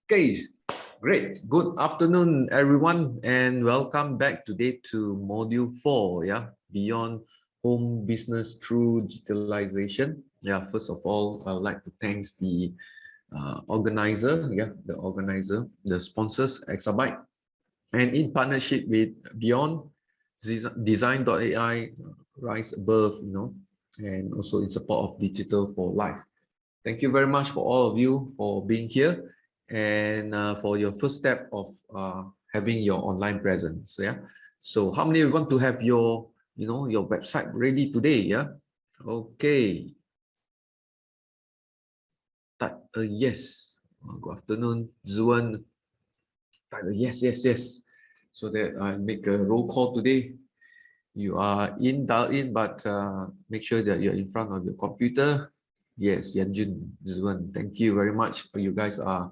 Okay, great. Good afternoon, everyone, and welcome back today to Module 4, Beyond Home Business Through Digitalization. First of all, I would like to thank the organizer, the sponsors, Exabyte, and in partnership with Beyond Design.ai, Rise Above, and also in support of Digital for Life. Thank you very much for all of you for being here and for your first step of having your online presence. So how many want to have your your website ready today? Okay, type a yes. Good afternoon, Zuan. Type a yes, so that I make a roll call today. You are dial in, but make sure that you're in front of your computer. Yes, Yanjun, Zuan, thank you very much. You guys are,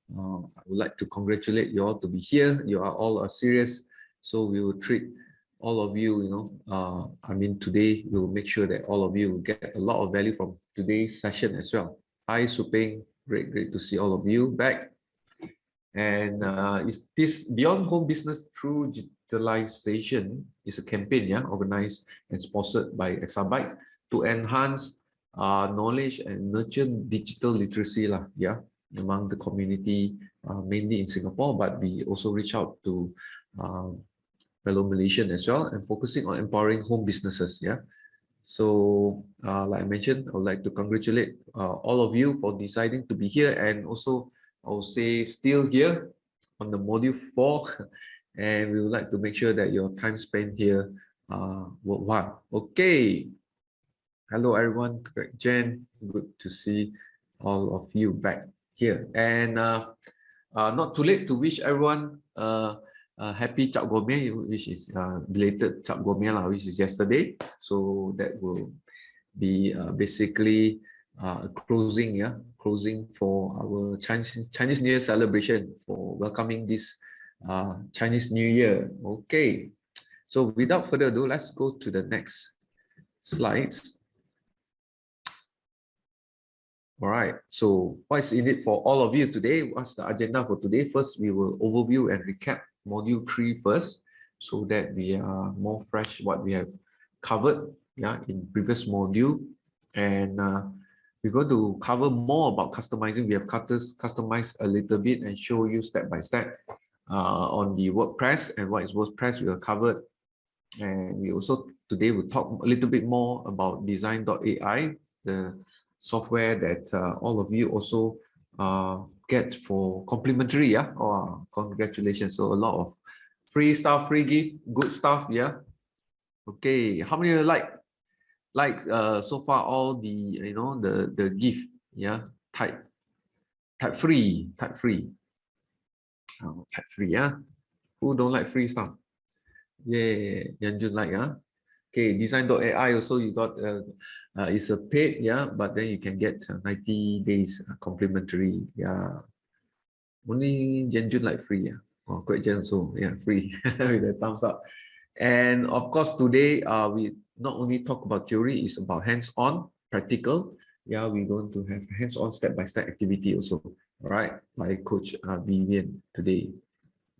I would like to congratulate you all to be here. You are all serious. So we will treat all of you, today we will make sure that all of you will get a lot of value from today's session as well. Hi, Suping, great to see all of you back. And is this Beyond Home Business Through Digitalization is a campaign, organized and sponsored by Exabyte to enhance knowledge and nurture digital literacy among the community, mainly in Singapore, but we also reach out to fellow Malaysian as well, and focusing on empowering home businesses. So like I mentioned, I would like to congratulate all of you for deciding to be here, and also I will say still here on the module 4, and we would like to make sure that your time spent here worthwhile. Okay, hello everyone, Jen, good to see all of you back here. And not too late to wish everyone happy Cap Gomeh, which is belated Cap Gomeh, which is yesterday. So that will be basically closing for our Chinese New Year celebration, for welcoming this Chinese New Year. Okay, so without further ado, let's go to the next slides. All right, so what's in it for all of you today? What's the agenda for today? First, we will overview and recap module 3 first, so that we are more fresh what we have covered in previous module. And we're going to cover more about customizing. We have customized a little bit and show you step by step on the WordPress, and what is WordPress we have covered. And we also today will talk a little bit more about Design.ai, the software that all of you also get for complimentary. Congratulations. So a lot of free stuff, free gift, good stuff. Okay, how many like so far all the the gift? Type free. Type free. Who don't like free stuff? Yanjun like. Okay, Design.ai also you got it's a paid, but then you can get 90 days complimentary. Only Yanjun like free. Quite generous, so free with a thumbs up. And of course today we not only talk about theory, it's about hands-on practical. We're going to have hands-on step-by-step activity also, all right, by Coach Vivian today.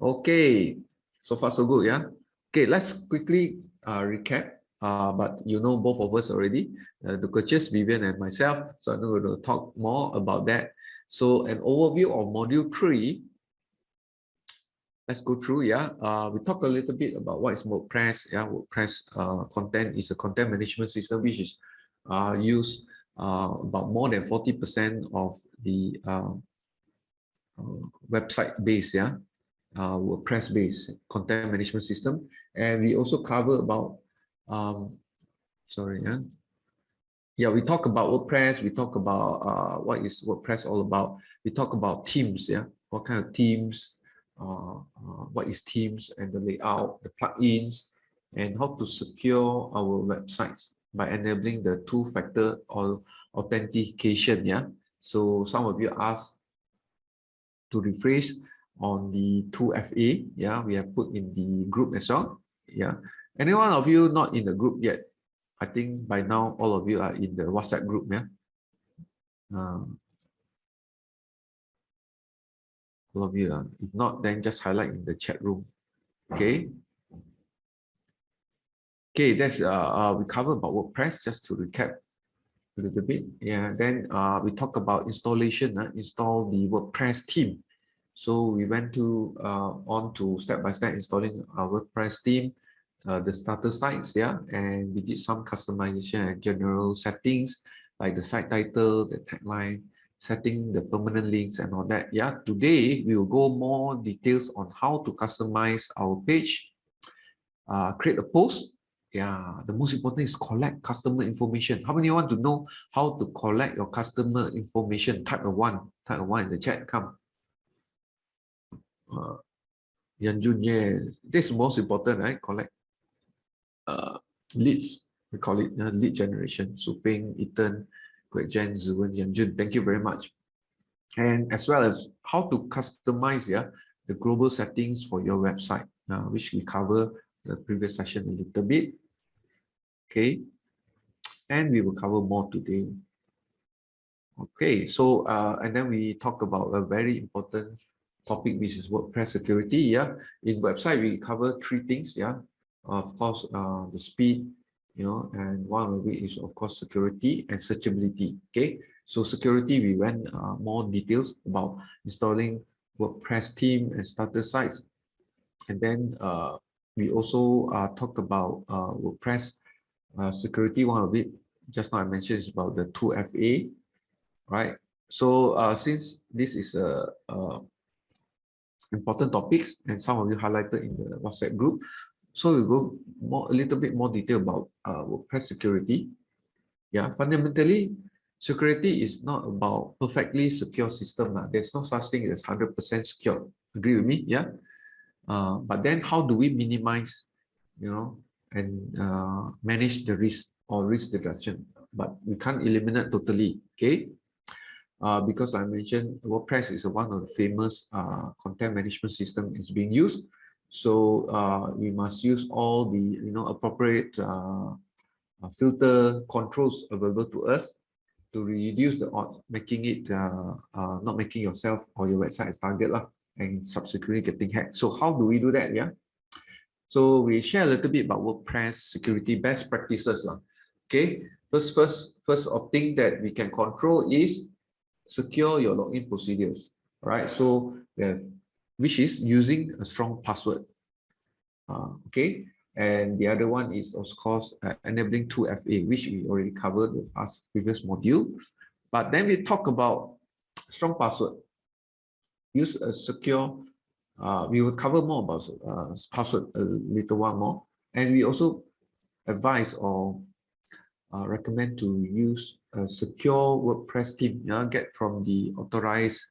Okay, so far so good. Okay, let's quickly recap. But you know both of us already, the coaches Vivian and myself, so I'm going to talk more about that. So an overview of module 3. Let's go through. We talk a little bit about what is WordPress. WordPress content is a content management system which is used about more than 40% of the website base. WordPress based content management system. And we also cover about we talk about WordPress. We talk about what is WordPress all about. We talk about themes. What kind of themes, what is themes, and the layout, the plugins, and how to secure our websites by enabling the two-factor authentication. So some of you asked to rephrase on the 2FA. We have put in the group as well. Any one of you not in the group yet? I think by now all of you are in the WhatsApp group. all of you. If not, then just highlight in the chat room. Okay. Okay, that's we covered about WordPress, just to recap a little bit. Yeah, then we talk about installation, install the WordPress theme. So we went to on to step by step installing our WordPress theme, the starter sites, yeah, and we did some customization and general settings like the site title, the tagline, setting the permanent links and all that. Yeah, today we will go more details on how to customize our page, create a post. Yeah, the most important is collect customer information. How many want to know how to collect your customer information? Type a one in the chat. Come. Yanjun, yes, this is most important, right? Collect leads. We call it lead generation. Suping, Ethan, Kwek Jen, Zuwen, Yanjun. Thank you very much. And as well as how to customize, yeah, the global settings for your website, which we cover the previous session a little bit. Okay, and we will cover more today. Okay, so and then we talk about a very important topic, which is WordPress security. Yeah, in website we cover three things. Yeah, of course, the speed, and one of it is of course security and searchability. Okay, so security, we went more details about installing WordPress theme and starter sites, and then we also talked about WordPress security. One of it just now I mentioned is about the 2FA, right? So since this is a important topics and some of you highlighted in the WhatsApp group, so we go a little bit more detail about WordPress security. Yeah, fundamentally, security is not about perfectly secure system. There's no such thing as 100% secure. Agree with me? Yeah. But then how do we minimize, and manage the risk or risk reduction? But we can't eliminate totally. Okay. Because I mentioned WordPress is one of the famous content management system is being used. So we must use all the appropriate filter controls available to us to reduce the odds, making it not making yourself or your website as target and subsequently getting hacked. So how do we do that? Yeah. So we share a little bit about WordPress security best practices. Okay. First of thing that we can control is secure your login procedures. All right. So which is using a strong password. Okay. And the other one is, of course, enabling 2FA, which we already covered with us previous module. But then we talk about strong password. Use a secure. We will cover more about password a little while more. And we also advise or recommend to use a secure WordPress theme. Get from the authorized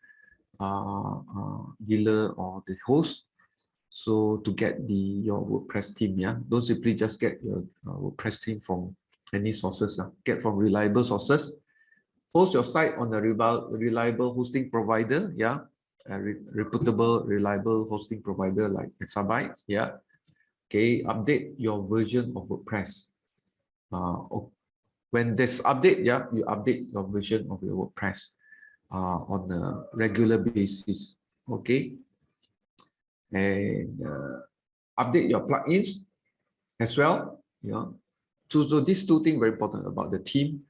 dealer or the host. So to get your WordPress theme, don't simply just get your WordPress theme from any sources. Get from reliable sources. Host your site on a reliable hosting provider. A reputable, reliable hosting provider like Exabyte. Okay. Update your version of WordPress. When there's update, you update your version of your WordPress on a regular basis. Okay. And update your plugins as well. So these two things very important about the theme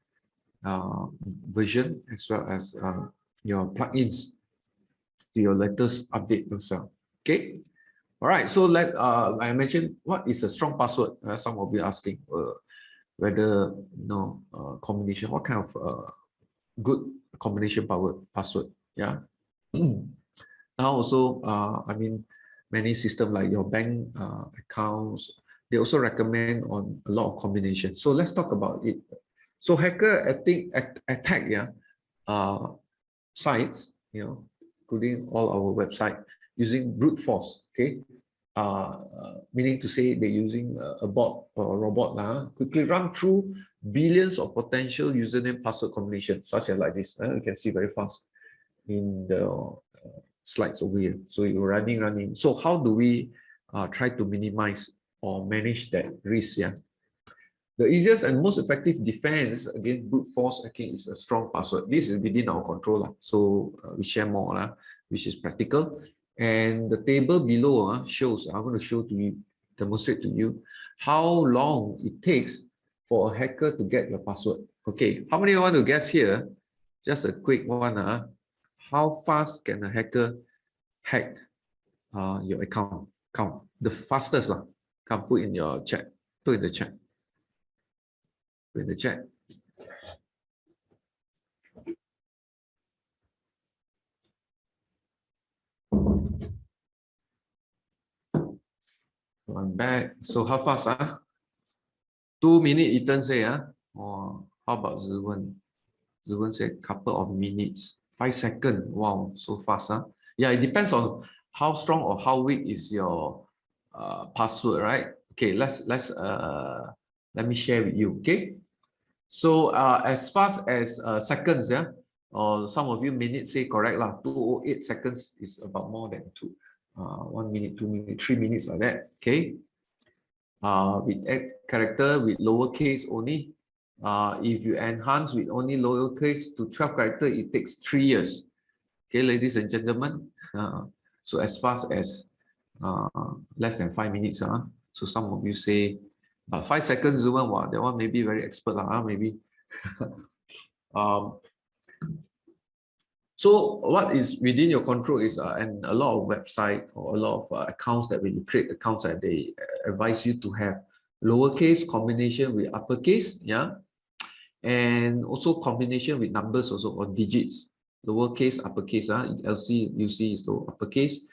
version as well as your plugins to your latest update as well. Okay. All right. So I mentioned, what is a strong password? Some of you asking whether combination, what kind of good combination password? Yeah. Now also, many systems like your bank accounts, they also recommend on a lot of combinations. So let's talk about it. So hacker attack sites, including all our website, using brute force. Okay, meaning to say they're using a bot or a robot quickly run through billions of potential username password combinations, such as like this. You can see very fast in the slides over here. So you're running. So how do we try to minimize or manage that risk? The easiest and most effective defense against brute force hacking is a strong password. This is within our control. So we share more, which is practical. And the table below shows, I'm going to show to you, demonstrate to you how long it takes for a hacker to get your password. Okay, how many want to guess here? Just a quick one. How fast can a hacker hack your account? Count the fastest. Come put in your chat. Put in the chat. Put in the chat. So I'm back. So how fast? 2 minutes, Ethan say. Or how about Zirwan? Zirwan said couple of minutes. 5 seconds. Wow, so fast. Yeah, it depends on how strong or how weak is your password, right? Okay, let me share with you. Okay, so as fast as seconds, or some of you minutes say correct lah. 208 seconds is about more than 1 minute, 2 minutes, 3 minutes like that. Okay. With 8 character with lowercase only. If you enhance with only lowercase to 12 character, it takes 3 years. Okay, ladies and gentlemen. So as fast as less than 5 minutes. So some of you say, but 5 seconds, wow, that one may be very expert, maybe. So what is within your control is, and a lot of website or a lot of accounts that when you create accounts that they advise you to have lowercase combination with uppercase, and also combination with numbers also, or digits, lowercase, uppercase. LC, UC is the uppercase,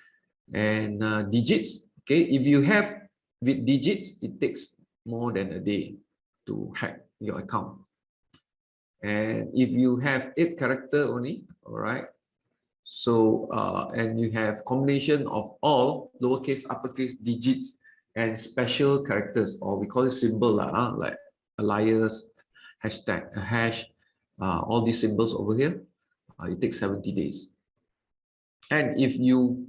and digits. Okay, if you have with digits, it takes more than a day to hack your account. And if you have 8 character only, all right, so and you have combination of all lowercase, uppercase, digits, and special characters, or we call it symbol, like alias, hashtag, hash, all these symbols over here, it takes 70 days. And if you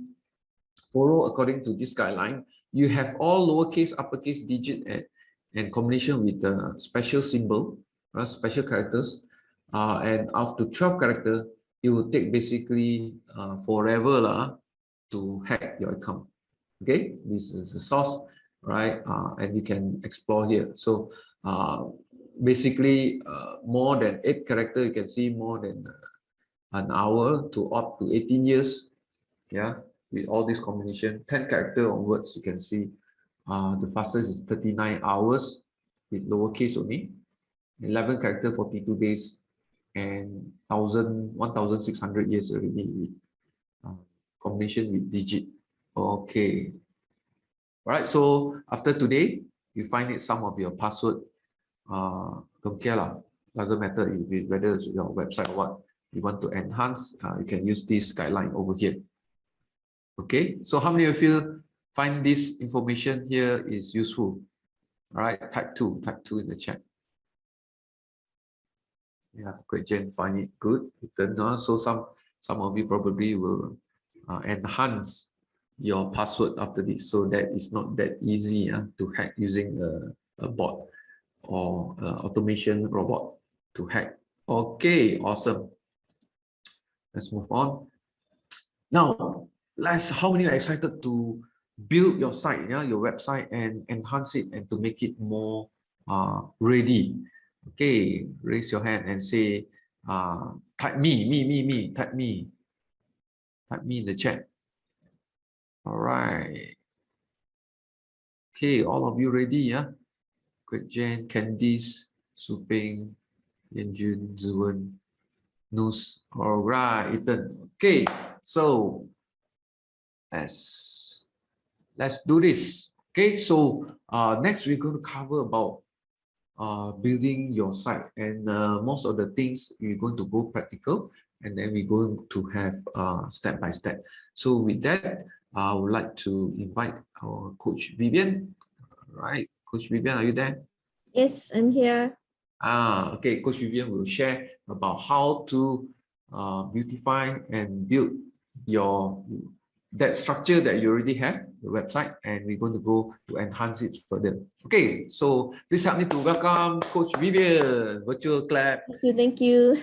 follow according to this guideline, you have all lowercase, uppercase, digit, and combination with the special symbol, special characters, and after 12 character, it will take basically forever to hack your account. Okay, this is the source, right? And you can explore here. So basically, more than 8 character, you can see more than an hour to up to 18 years. Yeah, with all this combination, 10 character onwards, you can see the fastest is 39 hours with lowercase only, 11 character, 42 days, and 1,600 years already with combination with digit. Okay. All right. So after today, you find it some of your password. Don't care lah. Doesn't matter whether it's your website or what you want to enhance. You can use this guideline over here. Okay. So how many of you find this information here is useful? All right. Type 2 in the chat. Yeah, great, Jen, find it good. So some of you probably will enhance your password after this, so that it's not that easy to hack using a bot or automation robot to hack. Okay, awesome. Let's move on. Now, how many are excited to build your site, your website, and enhance it and to make it more ready? Okay, raise your hand and say, type me, type me in the chat. All right. Okay, all of you ready, Great, Jen, Candice, Suping, Yanjun, Zuan, Nus. All right, Ethan. Okay, so let's do this. Okay, so next we're going to cover about building your site, and most of the things we're going to go practical, and then we're going to have step by step. So with that, I would like to invite our coach Vivian. All right, Coach Vivian, are you there? Yes, I'm here. Okay, Coach Vivian will share about how to beautify and build your that structure that you already have, the website, and we're going to go to enhance it further. Okay, so please help me to welcome Coach Vivian. Virtual clap. Thank you.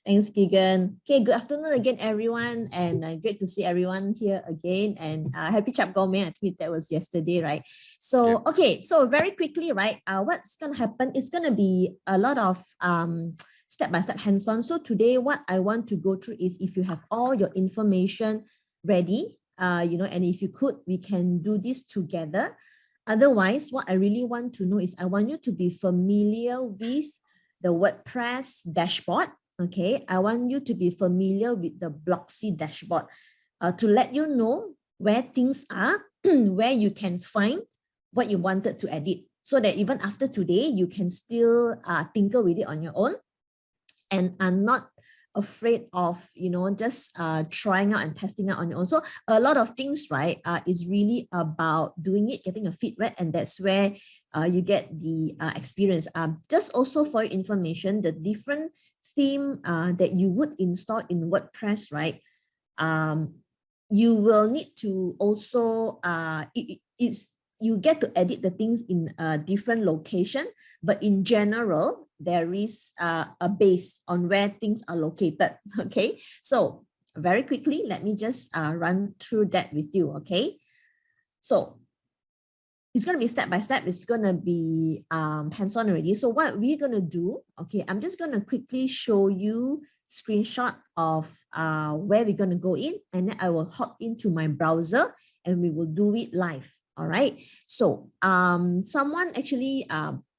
Thanks, Keegan. Okay, good afternoon again, everyone, and great to see everyone here again. And happy Chap Gomez. I think that was yesterday, right? So, okay, so very quickly, right? What's gonna happen is gonna be a lot of step-by-step hands-on. So today, what I want to go through is if you have all your information ready, and if you could, we can do this together. Otherwise, what I really want to know is I want you to be familiar with the WordPress dashboard. Okay, I want you to be familiar with the Bloxy dashboard to let you know where things are, where you can find what you wanted to edit, so that even after today, you can still tinker with it on your own and are not afraid of, just trying out and testing out on your own. So a lot of things, right, is really about doing it, getting your feet wet, and that's where you get the experience. Just also for your information, the different theme that you would install in WordPress, right, you will need to also, you get to edit the things in a different location, but in general, there is a base on where things are located. Okay, so very quickly, let me just run through that with you. Okay, so it's going to be step by step. It's going to be hands-on already. So what we're going to do, okay, I'm just going to quickly show you screenshot of where we're going to go in, and then I will hop into my browser and we will do it live. All right, so someone actually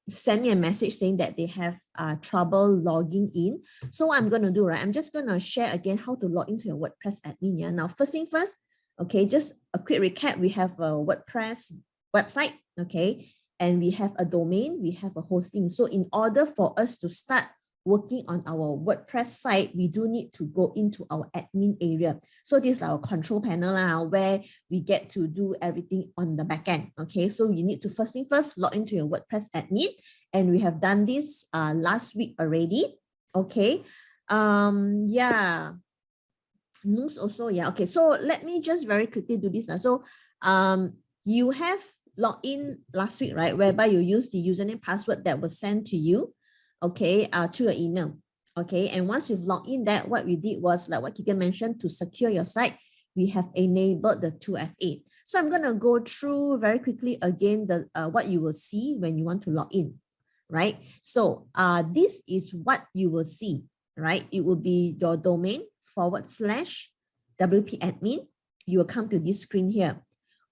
send me a message saying that they have trouble logging in. So what I'm going to do, right, I'm just going to share again how to log into your WordPress admin. Yeah, now first thing first, okay, just a quick recap. We have a WordPress website, okay, and we have a domain, we have a hosting. So in order for us to start working on our WordPress site, we do need to go into our admin area. So this is our control panel where we get to do everything on the back end. Okay, so you need to first thing first log into your WordPress admin, and we have done this last week already. Okay, yeah, news also, yeah. Okay, so let me just very quickly do this now. So you have logged in last week, right, whereby you use the username password that was sent to you, okay, to your email. Okay, and once you've logged in, that what we did was, like what Keegan mentioned, to secure your site, we have enabled the 2FA. So I'm going to go through very quickly again the what you will see when you want to log in, right? So this is what you will see, right? It will be your domain /WP admin. You will come to this screen here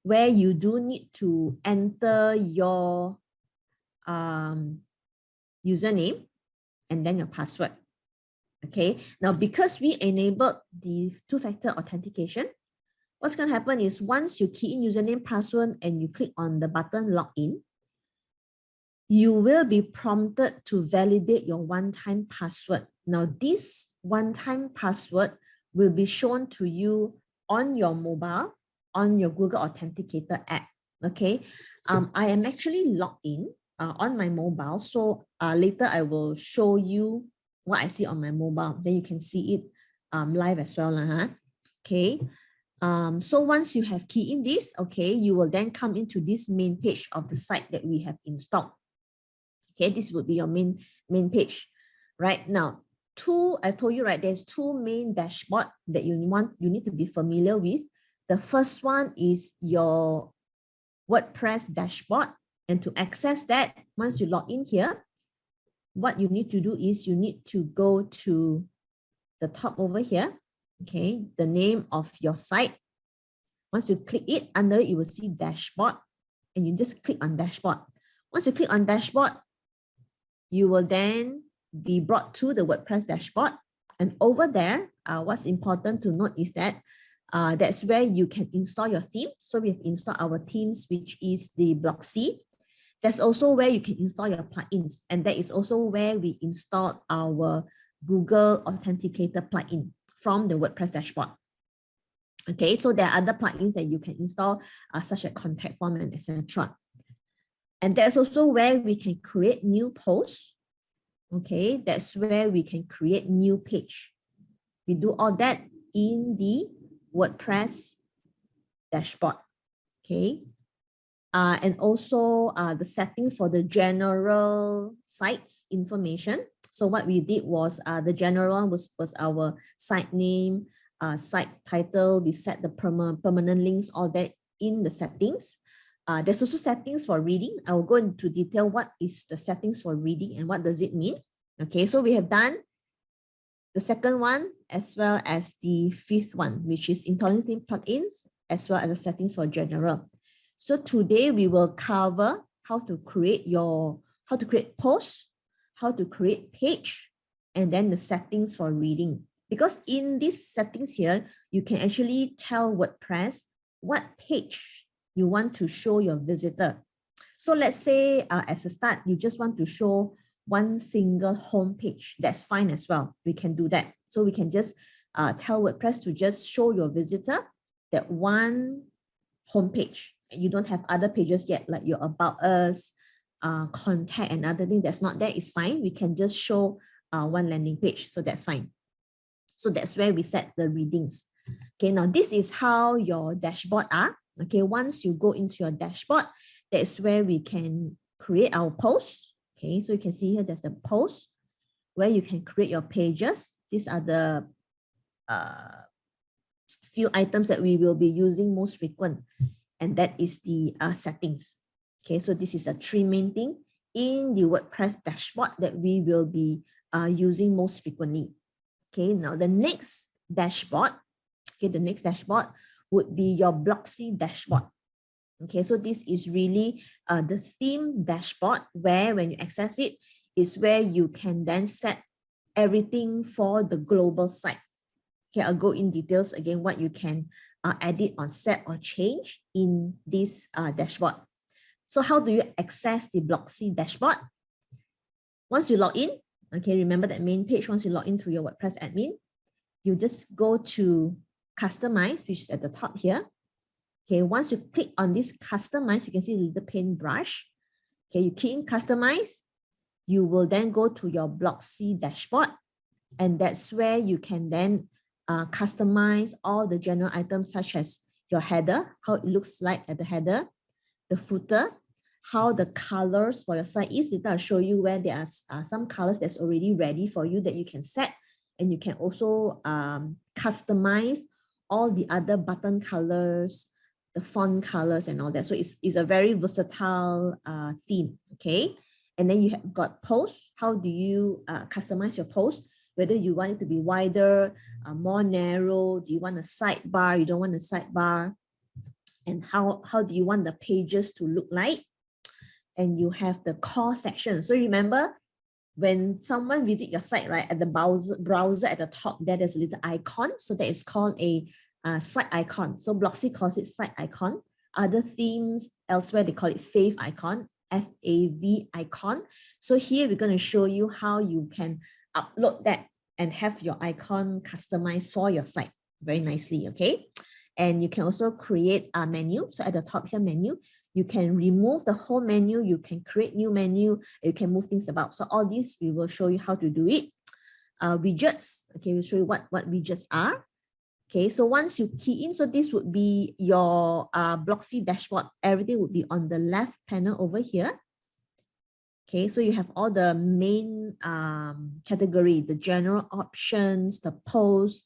where you do need to enter your username and then your password. Okay, now because we enabled the two-factor authentication, what's going to happen is once you key in username, password, and you click on the button login, you will be prompted to validate your one-time password. Now, this one-time password will be shown to you on your mobile, on your Google Authenticator app. Okay, I am actually logged in on my mobile. So later I will show you what I see on my mobile. Then you can see it live as well. Okay. So once you have keyed in this, okay, you will then come into this main page of the site that we have installed. Okay, this would be your main page. Right now, I told you, right, there's two main dashboard that you need to be familiar with. The first one is your WordPress dashboard. And to access that, once you log in here, what you need to do is you need to go to the top over here, okay, the name of your site. Once you click it, under it, you will see dashboard, and you just click on dashboard. Once you click on dashboard, you will then be brought to the WordPress dashboard. And over there, what's important to note is that that's where you can install your theme. So we have installed our themes, which is the Bloxy. That's also where you can install your plugins. And that is also where we installed our Google Authenticator plugin from the WordPress dashboard. Okay, so there are other plugins that you can install, such as contact form and etc. And that's also where we can create new posts. Okay, that's where we can create new page. We do all that in the WordPress dashboard. Okay. And also the settings for the general sites information. So what we did was the general one was our site name, site title. We set the permanent links, all that in the settings. There's also settings for reading. I will go into detail what is the settings for reading and what does it mean. Okay, so we have done the second one as well as the fifth one, which is installing theme plugins as well as the settings for general. So today we will cover how to create posts, how to create page, and then the settings for reading. Because in these settings here, you can actually tell WordPress what page you want to show your visitor. So let's say as a start, you just want to show one single home page. That's fine as well. We can do that. So we can just tell WordPress to just show your visitor that one home page. You don't have other pages yet, like your About Us, contact and other thing that's not there is fine. We can just show one landing page. So that's fine. So that's where we set the readings. Okay, now this is how your dashboard are. Okay, once you go into your dashboard, that's where we can create our posts. Okay, so you can see here there's the post where you can create your pages. These are the few items that we will be using most frequent, and that is the settings. Okay, so this is the three main thing in the WordPress dashboard that we will be using most frequently. Okay, now the next dashboard, okay, the next dashboard would be your Bloxy dashboard. Okay, so this is really the theme dashboard where when you access it is where you can then set everything for the global site. Okay, I'll go in details again what you can edit or set or change in this dashboard. So how do you access the Bloxy dashboard? Once you log in, okay, remember that main page, once you log into your WordPress admin, you just go to customize, which is at the top here. Okay, once you click on this customize, you can see the little paintbrush. Okay, you key in customize, you will then go to your Bloxy dashboard, and that's where you can then customize all the general items such as your header, how it looks like at the header, the footer, how the colors for your site is. Later I'll show you where there are some colors that's already ready for you that you can set, and you can also customize all the other button colors, the font colors and all that. So it's a very versatile theme, okay? And then you have got posts. How do you customize your post? Whether you want it to be wider, more narrow, do you want a sidebar, you don't want a sidebar, and how do you want the pages to look like? And you have the core section. So remember, when someone visits your site, right, at the browser at the top, there's a little icon. So that is called a site icon. So Bloxy calls it site icon. Other themes elsewhere, they call it fave icon, F-A-V icon. So here we're going to show you how you can upload that and have your icon customized for your site very nicely, okay? And you can also create a menu. So at the top here, menu, you can remove the whole menu, you can create new menu, you can move things about. So all these, we will show you how to do it. Widgets, okay, we'll show you what widgets are. Okay, so once you key in, so this would be your Bloxy dashboard. Everything would be on the left panel over here. Okay, so you have all the main category, the general options, the post,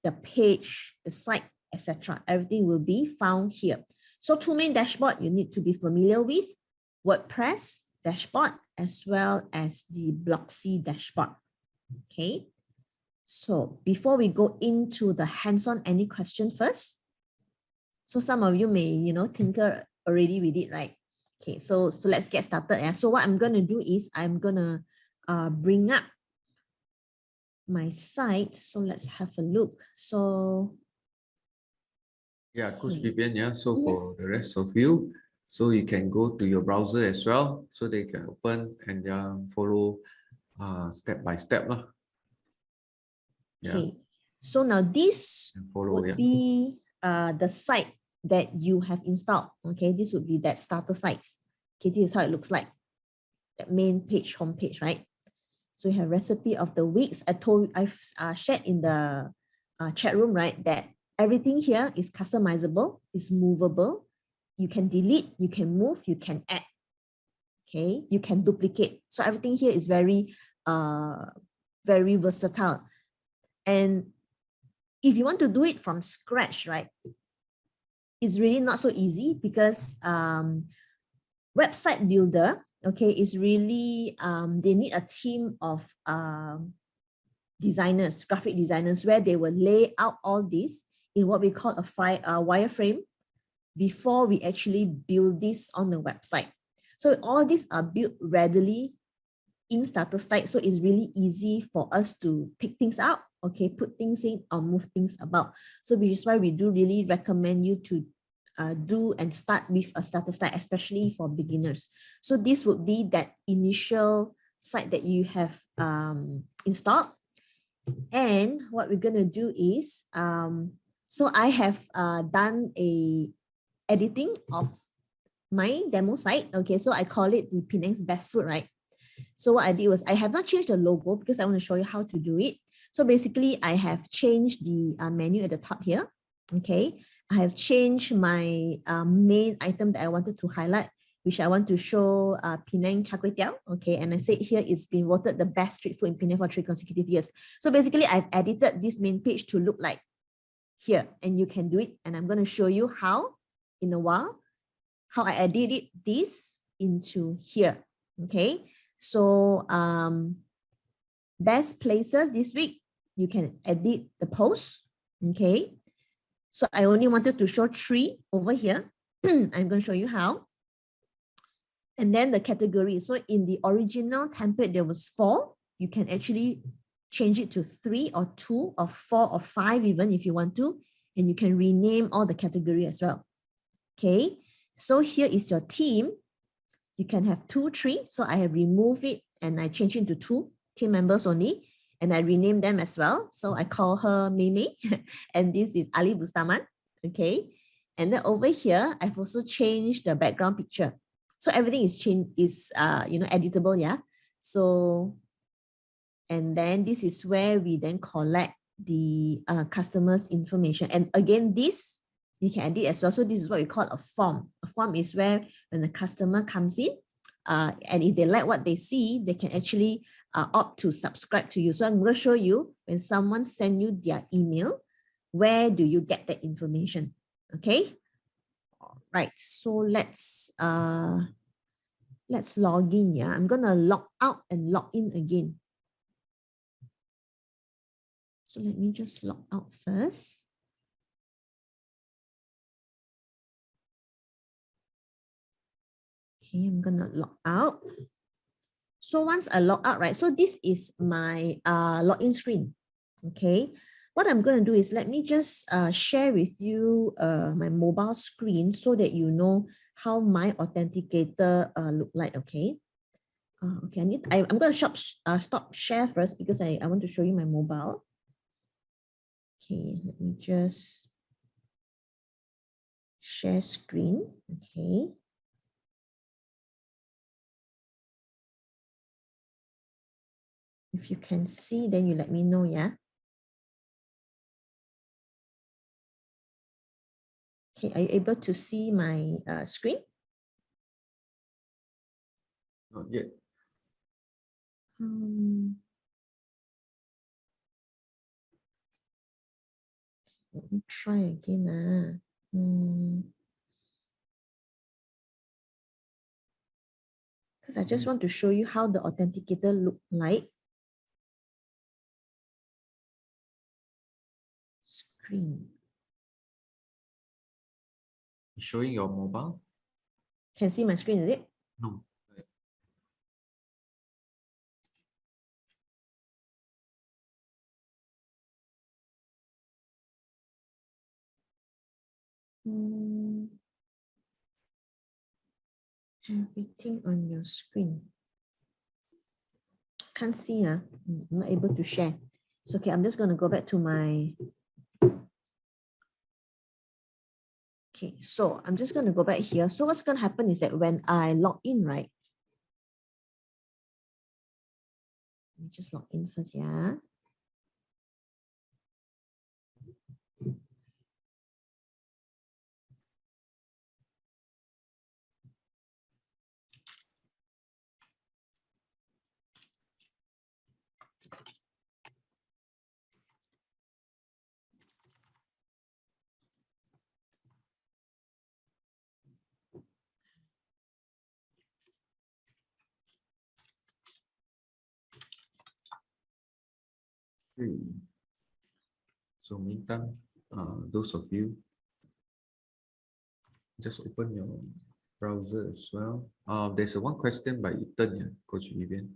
the page, the site, etc. Everything will be found here. So two main dashboard you need to be familiar with: WordPress dashboard as well as the Bloxy dashboard. Okay, so before we go into the hands-on, any question first? So some of you may, tinker already with it, right? Okay, so let's get started. Yeah. So what I'm going to do is I'm going to bring up my site. So let's have a look. So yeah, Coach Vivian, yeah. So for the rest of you, so you can go to your browser as well, so they can open and follow step by step. Yeah. Okay, so now this would be the site that you have installed. Okay, this would be that starter site. Okay, this is how it looks like. That main page, home page, right? So you have recipe of the weeks. I've shared in the chat room, right, that everything here is customizable, is movable. You can delete, you can move, you can add. Okay, you can duplicate. So everything here is very versatile. And if you want to do it from scratch, right, it's really not so easy because website builder, okay, is really, they need a team of designers, graphic designers, where they will lay out all this in what we call a wireframe before we actually build this on the website. So all these are built readily in starter site. So it's really easy for us to pick things out, okay, put things in or move things about. So which is why we do really recommend you to do and start with a starter site, especially for beginners. So this would be that initial site that you have installed. And what we're going to do is, so I have done a editing of my demo site. Okay, so I call it the Penang's Best Food, right? So what I did was I have not changed the logo because I want to show you how to do it. So basically I have changed the menu at the top here. Okay, I have changed my main item that I wanted to highlight, which I want to show Penang Char Kway Teow. Okay, and I said here it's been voted the best street food in Penang for 3 consecutive years. So basically I've edited this main page to look like here, and you can do it. And I'm going to show you how in a while, how I edited this into here. Okay, so best places this week, you can edit the post. Okay, so I only wanted to show 3 over here. I'm going to show you how. And then the category. So in the original template, there was 4. You can actually change it to 3 or 2 or 4 or 5 even if you want to. And you can rename all the category as well. Okay, so here is your team. You can have 2, 3. So I have removed it and I changed it to 2 team members only. And I renamed them as well. So I call her Mimi. And this is Ali Bustaman. Okay. And then over here, I've also changed the background picture. So everything is editable, yeah. So, and then this is where we then collect the customer's information. And again, this you can edit as well. So this is what we call a form. A form is where when the customer comes in, and if they like what they see, they can actually opt to subscribe to you. So I'm going to show you when someone sends you their email, where do you get that information? Okay. All right. So let's log in. Yeah, I'm gonna log out and log in again. So let me just log out first. Okay, I'm gonna log out. So once I log out, right? So this is my login screen. Okay. What I'm going to do is let me just share with you my mobile screen so that you know how my Authenticator look like. Okay. Okay. I'm going to stop share first because I want to show you my mobile. Okay. Let me just share screen. Okay. If you can see, then you let me know, yeah? Okay, are you able to see my screen? Not yet. Let me try again. Because I just want to show you how the Authenticator look like. Screen. Showing your mobile? Can see my screen, is it? No. Everything on your screen. Can't see, I'm not able to share. So okay, I'm just going to go back to my. Okay, so I'm just going to go back here. So what's going to happen is that when I log in, right? Let me just log in first, yeah. Okay. So meantime, those of you just open your browser as well. There's a one question by Ethan here, Coach Vivian.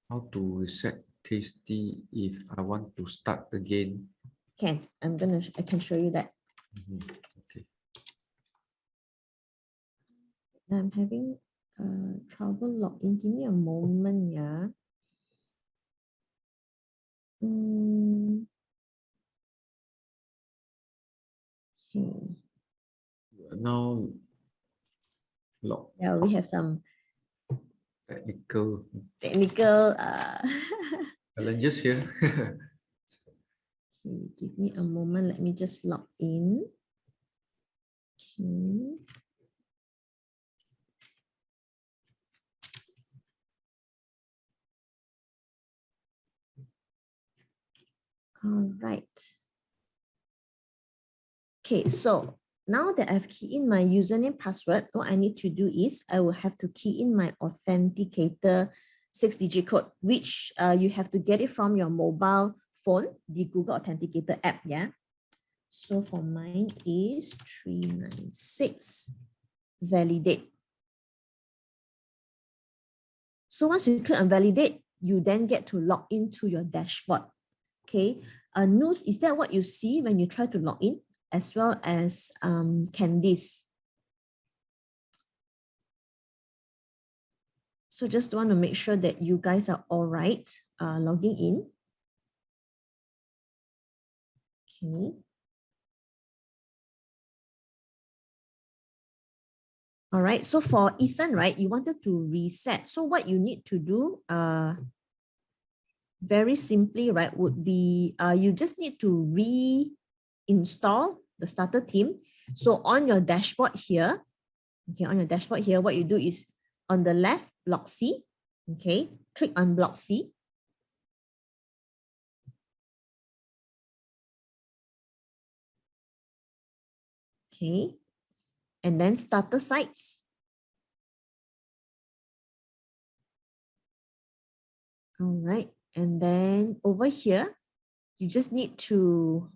How to reset Tasty if I want to start again? Okay, I can show you that. Okay. I'm having trouble login. Give me a moment, yeah. Okay. Now log Yeah, we have some technical technical challenges here. okay, give me a moment. Let me just log in. Okay. All right. Okay, so now that I've keyed in my username password, what I need to do is I will have to key in my Authenticator 6-digit code, which you have to get it from your mobile phone, the Google Authenticator app, yeah? So for mine is 396, validate. So once you click on validate, you then get to log into your dashboard, okay? Noose, is that what you see when you try to log in? As well as Candice. So just want to make sure that you guys are all right logging in. Okay. All right, so for Ethan, right, you wanted to reset. So what you need to do very simply, right, would be you just need to reinstall the starter theme. So on your dashboard here, okay, on your dashboard here, what you do is on the left, Bloxy, okay, click on Bloxy. Okay, and then starter sites. All right, and then over here, you just need to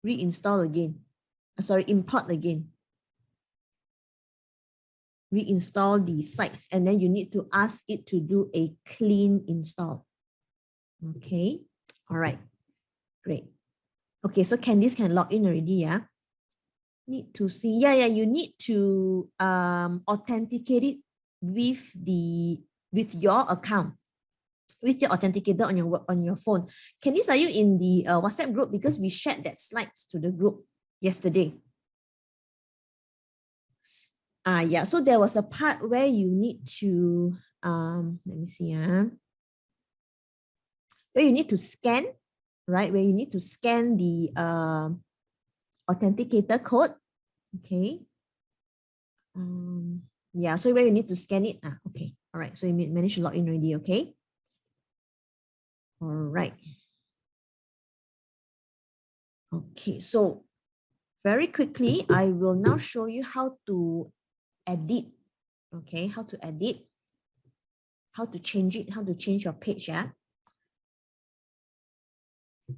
reinstall again. Sorry, import again. Reinstall the sites, and then you need to ask it to do a clean install. Okay, all right, great. Okay, so Candice can log in already, yeah? Need to see, yeah, you need to authenticate it with your account, with your authenticator on your phone. Candice, are you in the WhatsApp group? Because we shared that slides to the group yesterday. Yeah, so there was a part where you need to, let me see, where you need to scan, right? Where you need to scan the authenticator code, okay? Yeah, so where you need to scan it, okay, all right, so you managed to log in already, okay? All right. Okay, so very quickly, I will now show you how to edit, okay? How to edit, how to change it, how to change your page, yeah?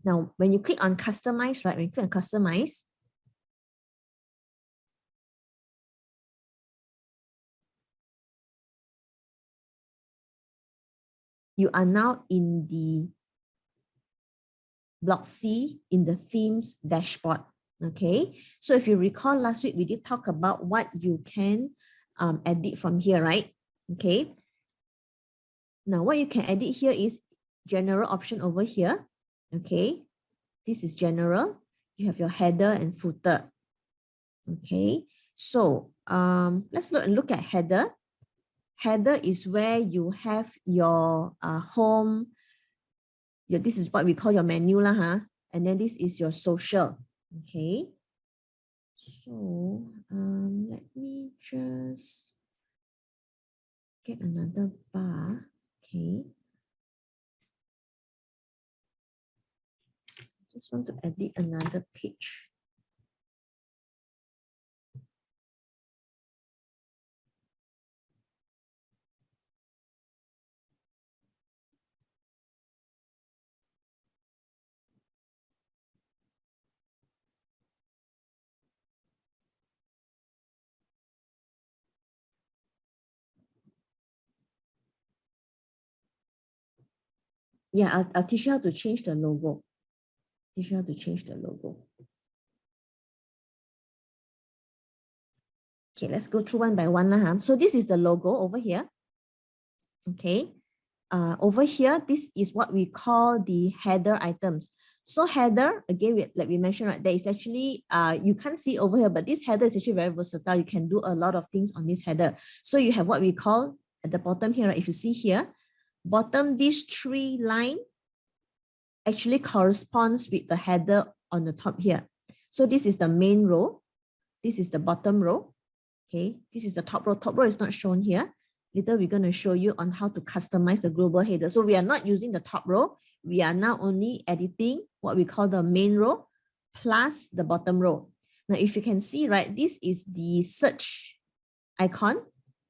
Now, when you click on customize, right? When you click on customize, you are now in the Bloxy in the themes dashboard. Okay, so if you recall last week, we did talk about what you can edit from here, right? Okay. Now, what you can edit here is general option over here. Okay, this is general. You have your header and footer. Okay, so let's look at header. Header is where you have your home. This is what we call your menu lah, huh? And then this is your social. Okay. So let me just get another bar. Okay. Just want to edit another page. Yeah, I'll teach you how to change the logo. Teach you how to change the logo. Okay, let's go through one by one. So this is the logo over here. Okay. Over here, this is what we call the header items. So header, again, like we mentioned, right, there is actually, you can't see over here, but this header is actually very versatile. You can do a lot of things on this header. So you have what we call at the bottom here, right? If you see here, bottom, this 3 line actually corresponds with the header on the top here. So this is the main row. This is the bottom row. Okay, this is the top row. Top row is not shown here. Later, we're going to show you on how to customize the global header. So we are not using the top row. We are now only editing what we call the main row plus the bottom row. Now, if you can see, right, this is the search icon.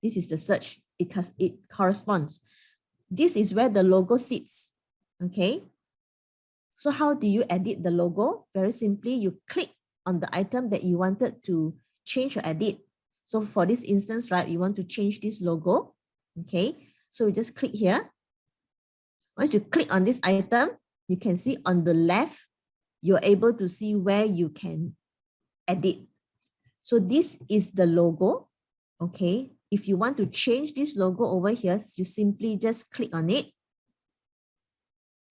This is the search. It corresponds. This is where the logo sits. Okay. So how do you edit the logo? Very simply, you click on the item that you wanted to change or edit. So for this instance, right, you want to change this logo. Okay, so we just click here. Once you click on this item, you can see on the left, you're able to see where you can edit. So this is the logo. Okay, if you want to change this logo over here, you simply just click on it.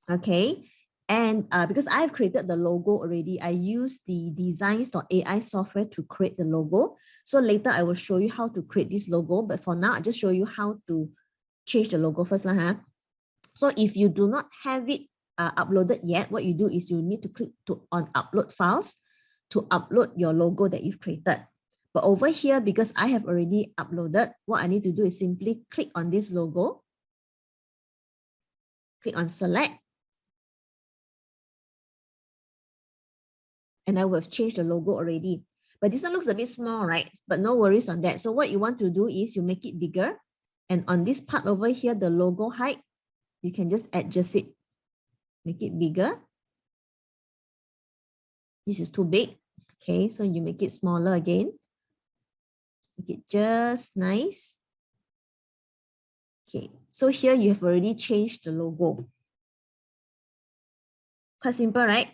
Okay, and because I've created the logo already, I use the designs.ai software to create the logo. So later I will show you how to create this logo, but for now, I'll just show you how to change the logo first. So if you do not have it uploaded yet, what you do is you need to click on upload files to upload your logo that you've created. But over here, because I have already uploaded, what I need to do is simply click on this logo, click on select, and I will have changed the logo already. But this one looks a bit small, right? But no worries on that. So what you want to do is you make it bigger. And on this part over here, the logo height, you can just adjust it. Make it bigger. This is too big. Okay, so you make it smaller again. Make it just nice. Okay, so here you have already changed the logo. Quite simple, right?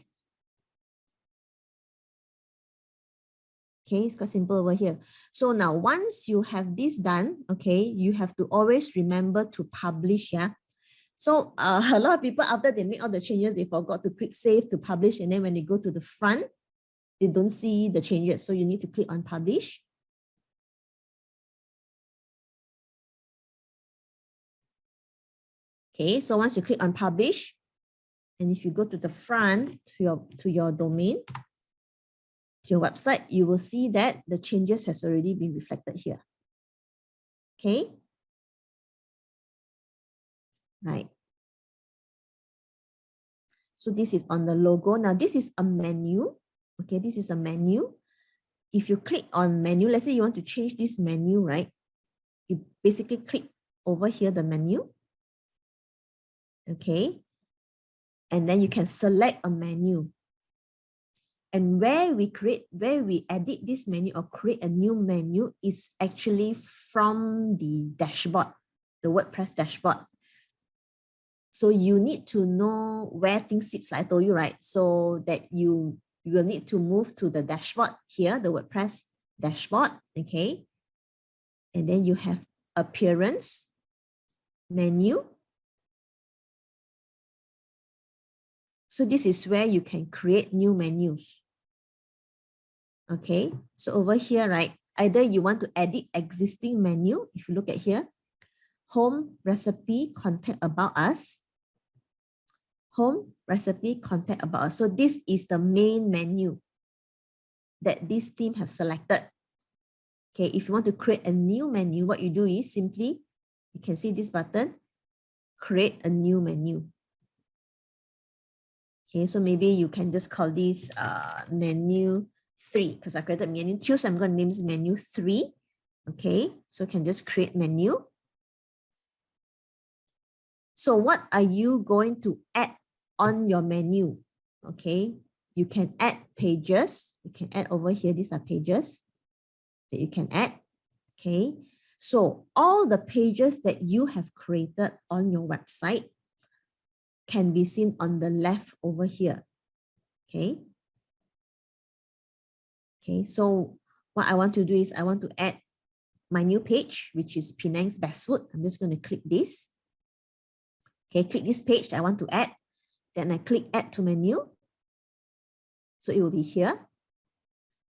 Okay, it's quite simple over here. So now once you have this done, okay, you have to always remember to publish, yeah? So a lot of people, after they make all the changes, they forgot to click save to publish. And then when they go to the front, they don't see the changes. So you need to click on publish. Okay, so once you click on publish, and if you go to the front to your domain, to your website, you will see that the changes has already been reflected here. Okay. Right. So this is on the logo. Now this is a menu. Okay, this is a menu. If you click on menu, let's say you want to change this menu, right? You basically click over here, the menu. Okay. And then you can select a menu. And where we edit this menu or create a new menu is actually from the dashboard, the WordPress dashboard. So you need to know where things sit, like I told you, right? So that you will need to move to the dashboard here, the WordPress dashboard, okay? And then you have appearance, menu. So this is where you can create new menus. Okay, so over here, right, either you want to edit existing menu, if you look at here, home, recipe, contact about us, home, recipe, contact about us. So this is the main menu that this team have selected. Okay, if you want to create a new menu, what you do is simply, you can see this button, create a new menu. Okay, so maybe you can just call this menu 3 because I created menu 2, so I'm going to name this menu 3. Okay, so you can just create menu. So what are you going to add on your menu? Okay, you can add pages. You can add over here, these are pages that you can add. Okay, so all the pages that you have created on your website can be seen on the left over here. Okay. Okay, so what I want to do is I want to add my new page, which is Penang's Best Food. I'm just going to click this. Okay, click this page I want to add. Then I click add to menu. So it will be here.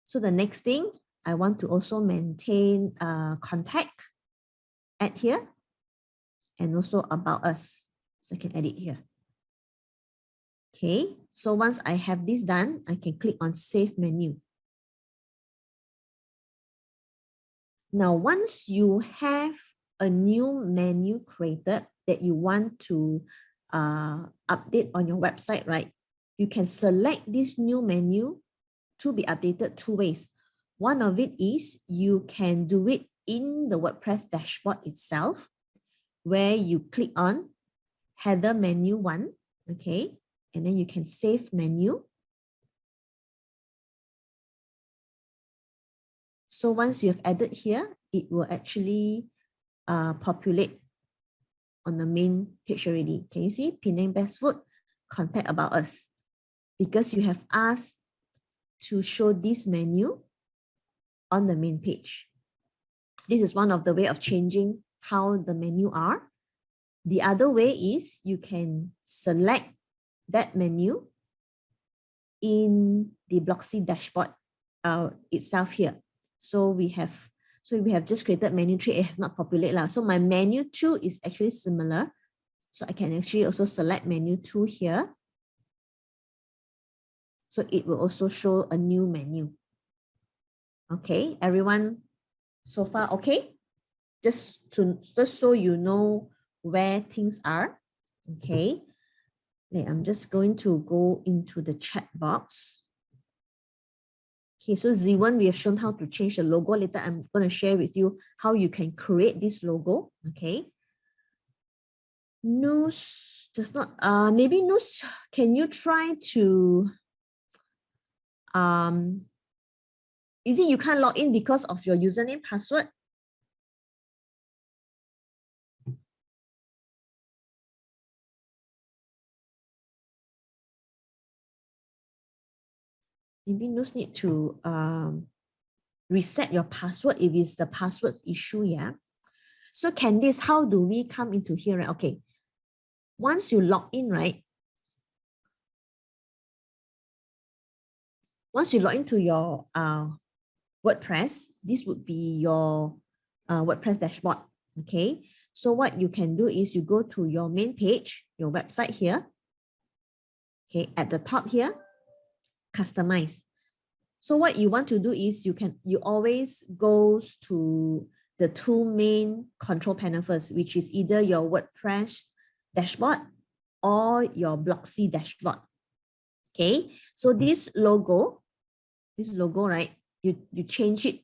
So the next thing, I want to also maintain contact, add here, and also about us. So I can edit here. Okay, so once I have this done, I can click on Save Menu. Now, once you have a new menu created that you want to update on your website, right? You can select this new menu to be updated two ways. One of it is you can do it in the WordPress dashboard itself, where you click on header menu 1, okay? And then you can save menu. So once you have added here, it will actually populate on the main page already. Can you see? Penang Best Food, contact about us. Because you have asked to show this menu on the main page. This is one of the way of changing how the menu are. The other way is you can select that menu in the Bloxy Dashboard itself here. So we have just created menu 3, it has not populated. So my menu 2 is actually similar. So I can actually also select menu 2 here. So it will also show a new menu. Okay, everyone so far okay? Just so you know where things are. Okay. I'm just going to go into the chat box. Okay, so Z1, we have shown how to change the logo. Later, I'm going to share with you how you can create this logo. Okay. Noos does not, maybe Noos, can you try to, is it you can't log in because of your username password? Maybe Noos need to reset your password if it's the password's issue, yeah? So Candice, how do we come into here, right? Okay, once you log in, right? Once you log into your WordPress, this would be your WordPress dashboard, okay? So what you can do is you go to your main page, your website here, okay? At the top here, customize. So what you want to do is you always goes to the two main control panel first, which is either your WordPress dashboard or your Bloxy dashboard. Okay, so this logo, right? You change it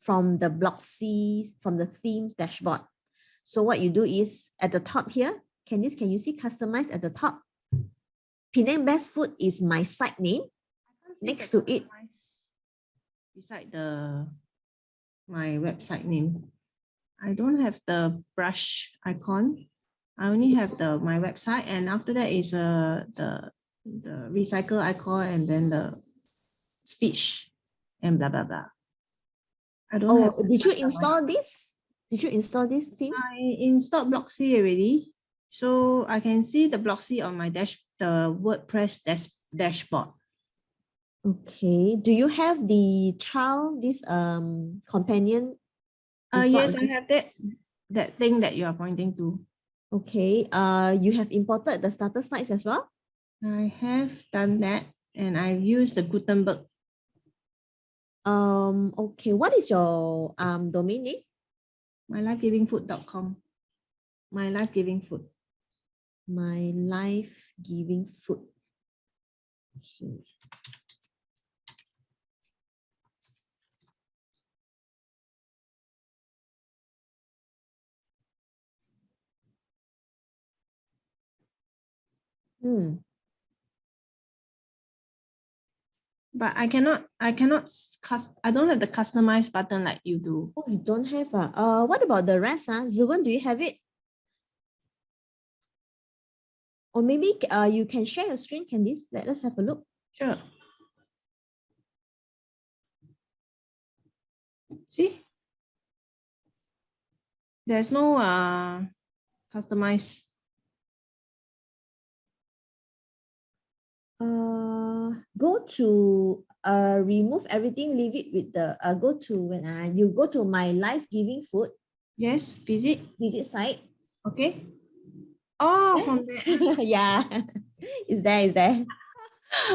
from the Bloxy, from the themes dashboard. So what you do is at the top here, can you see customize at the top? Penang Best Food is my site name. Next to it, beside my website name, I don't have the brush icon. I only have my website, and after that is the recycle icon, and then the speech and blah blah blah. I don't have. Did you install this? Did you install this theme? I installed Bloxy already, so I can see the Bloxy on my the WordPress dashboard. Okay. Do you have the child, this companion? Yes, I have that thing that you are pointing to. Okay. You have imported the starter slides as well? I have done that, and I've used the Gutenberg. Okay. What is your domain name? mylifegivingfood.com. My Life Giving Food. My Life Giving Food. Okay. But I don't have the customize button like you do. Oh, you don't have what about the rest? Zuwan, do you have it? Or maybe you can share your screen, Candice. Let's have a look. Sure. See? There's no customize. Go to remove everything, leave it with the go to when you go to my live giving food. Yes, visit site. Okay. Oh, from there. Yeah, is there.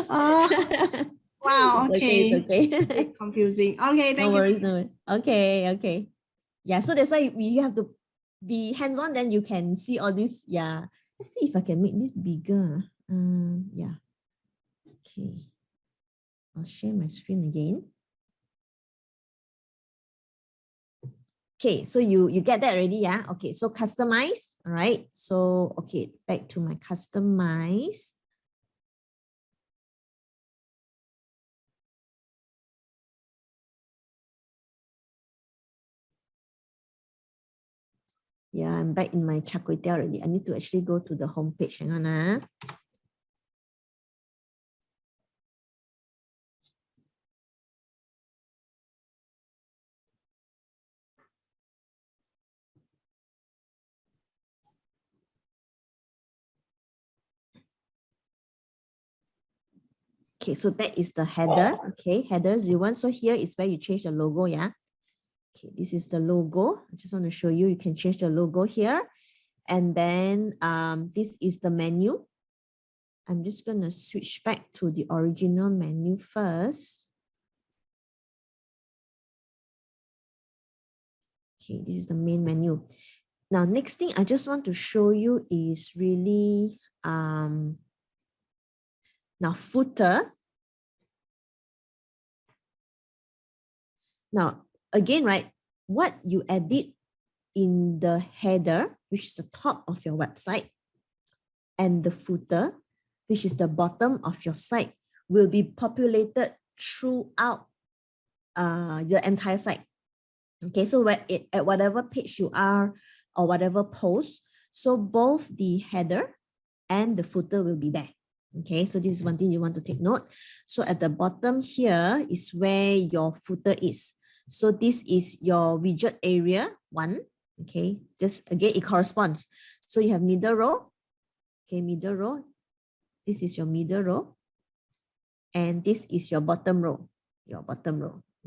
Oh, wow. It's Okay. okay. Bit confusing. Okay, No thank you. worries, no worries. Okay. Yeah, so that's why you have to be hands-on, then you can see all this. Yeah. Let's see if I can make this bigger. Yeah. Okay. I'll share my screen again. Okay, so you get that already, yeah? Okay, so customize, all right? So, okay, back to my customize. Yeah, I'm back in my Char Kway Teow already. I need to actually go to the home page. Hang on. Okay, so that is the header. Okay, header 01. So here is where you change the logo, yeah? Okay, this is the logo. I just want to show you, you can change the logo here. And then this is the menu. I'm just going to switch back to the original menu first. Okay, this is the main menu. Now, next thing I just want to show you is really now footer. Now, again, right, what you edit in the header, which is the top of your website, and the footer, which is the bottom of your site, will be populated throughout your entire site. Okay, so at whatever page you are or whatever post, so both the header and the footer will be there. Okay, so this is one thing you want to take note. So at the bottom here is where your footer is. So this is your widget area 1. Okay, just again, it corresponds. So you have middle row. Okay, middle row. This is your middle row. And this is your bottom row.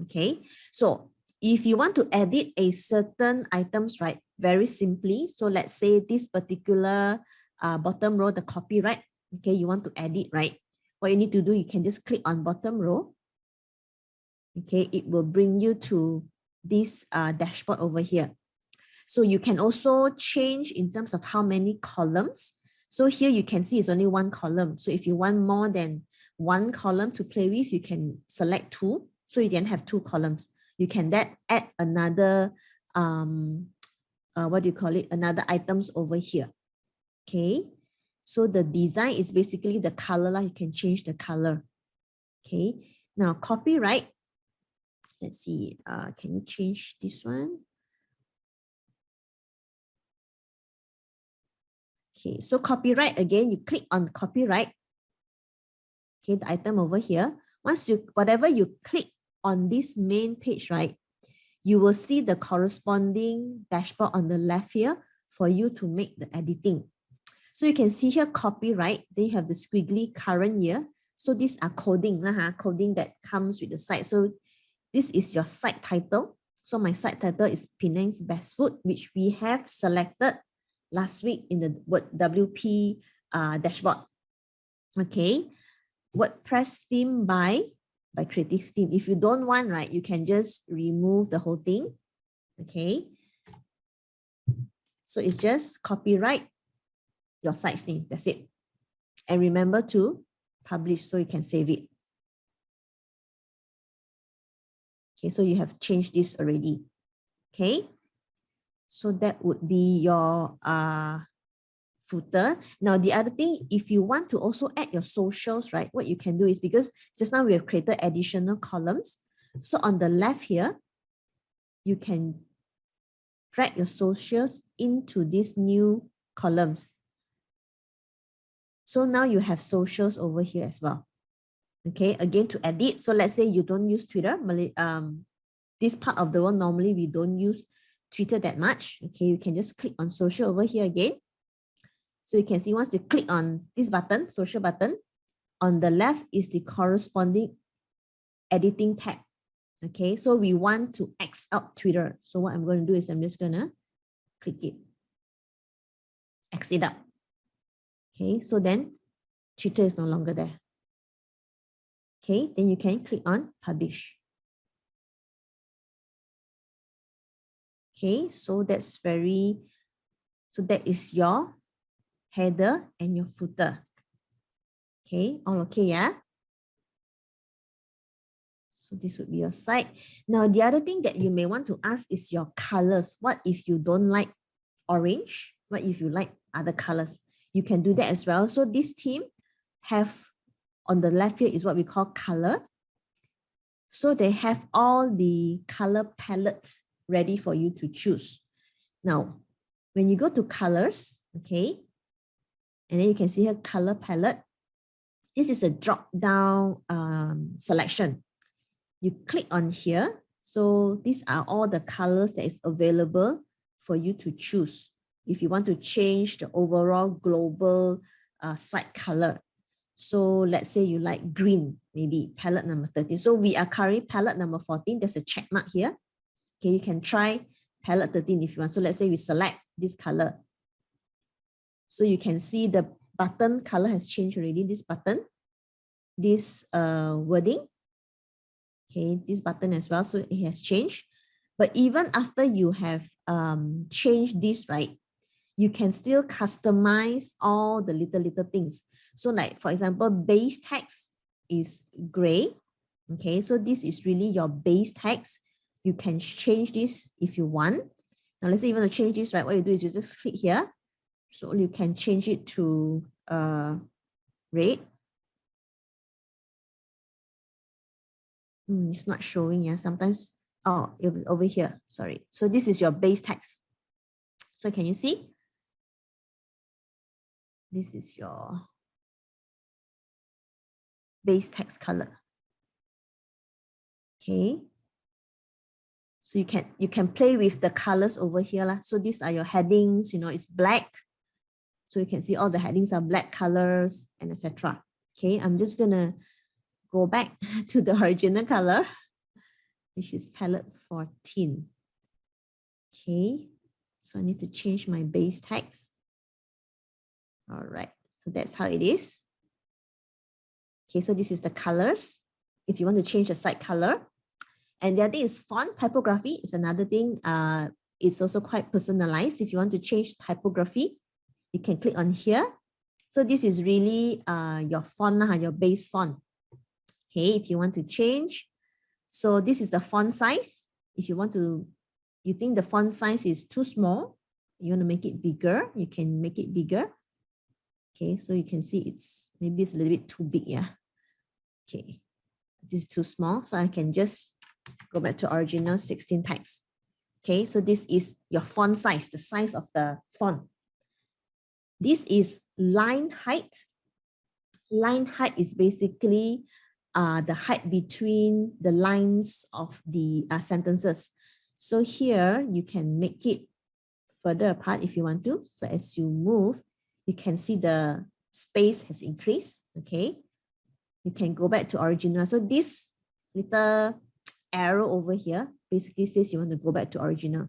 Okay, so if you want to edit a certain items, right, very simply. So let's say this particular bottom row, the copyright, okay, you want to edit, right? What you need to do, you can just click on bottom row. Okay, it will bring you to this dashboard over here. So you can also change in terms of how many columns. So here you can see it's only 1 column. So if you want more than 1 column to play with, you can select 2. So you can have 2 columns. You can then add another, what do you call it? Another items over here. Okay. So the design is basically the color. You can change the color. Okay. Now copyright. Let's see. Can you change this one? Okay, so copyright, again, you click on copyright. Okay, the item over here. Once whatever you click on this main page, right, you will see the corresponding dashboard on the left here for you to make the editing. So you can see here copyright, they have the squiggly current year. So these are coding, coding that comes with the site. So this is your site title. So my site title is Penang's Best Food, which we have selected last week in the WP dashboard. Okay, WordPress theme by creative theme. If you don't want, right, you can just remove the whole thing. Okay, so it's just copyright your site's name. That's it. And remember to publish so you can save it. Okay, so you have changed this already. Okay. So that would be your footer. Now, the other thing, if you want to also add your socials, right, what you can do is, because just now we have created additional columns. So on the left here, you can drag your socials into these new columns. So now you have socials over here as well. Okay, again to edit. So let's say you don't use Twitter. This part of the world, normally we don't use Twitter that much. Okay, you can just click on social over here again. So you can see once you click on this button, social button, on the left is the corresponding editing tab. Okay, so we want to X out Twitter. So what I'm going to do is I'm just going to click it, X it up. Okay, so then Twitter is no longer there. Okay, then you can click on publish. Okay, so that is your header and your footer. Okay, all okay, yeah? So this would be your site. Now, the other thing that you may want to ask is your colors. What if you don't like orange? What if you like other colors? You can do that as well. So this theme have on the left here is what we call color. So they have all the color palettes ready for you to choose. Now, when you go to colors, okay, and then you can see here color palette. This is a drop down selection. You click on here. So these are all the colors that is available for you to choose. If you want to change the overall global site color. So let's say you like green, maybe palette number 13. So we are currently palette number 14. There's a check mark here. Okay, you can try palette 13 if you want. So let's say we select this color. So you can see the button color has changed already. This button, this wording. Okay, this button as well. So it has changed. But even after you have changed this, right, you can still customize all the little things. So like, for example, base text is gray. Okay, so this is really your base text. You can change this if you want. Now, let's say you want to change this, right? What you do is you just click here. So you can change it to red. It's not showing, yeah. Sometimes, oh, over here, sorry. So this is your base text. So can you see? This is your base text color. Okay. So you can play with the colors over here. So these are your headings, you know, it's black. So you can see all the headings are black colors and etc. Okay, I'm just gonna go back to the original color, which is palette 14. Okay, so I need to change my base text. All right, so that's how it is. Okay, so this is the colors. If you want to change the site color. And the other thing is font typography is another thing. It's also quite personalized. If you want to change typography, you can click on here. So this is really your font, your base font. Okay, if you want to change. So this is the font size. If you want to, you think the font size is too small, you want to make it bigger, you can make it bigger. Okay, so you can see maybe it's a little bit too big, yeah. Okay, this is too small, so I can just go back to original 16 text. Okay, so this is your font size, the size of the font. This is line height. Line height is basically the height between the lines of the sentences. So here you can make it further apart if you want to. So as you move, you can see the space has increased. Okay, you can go back to original. So this little arrow over here basically says you want to go back to original.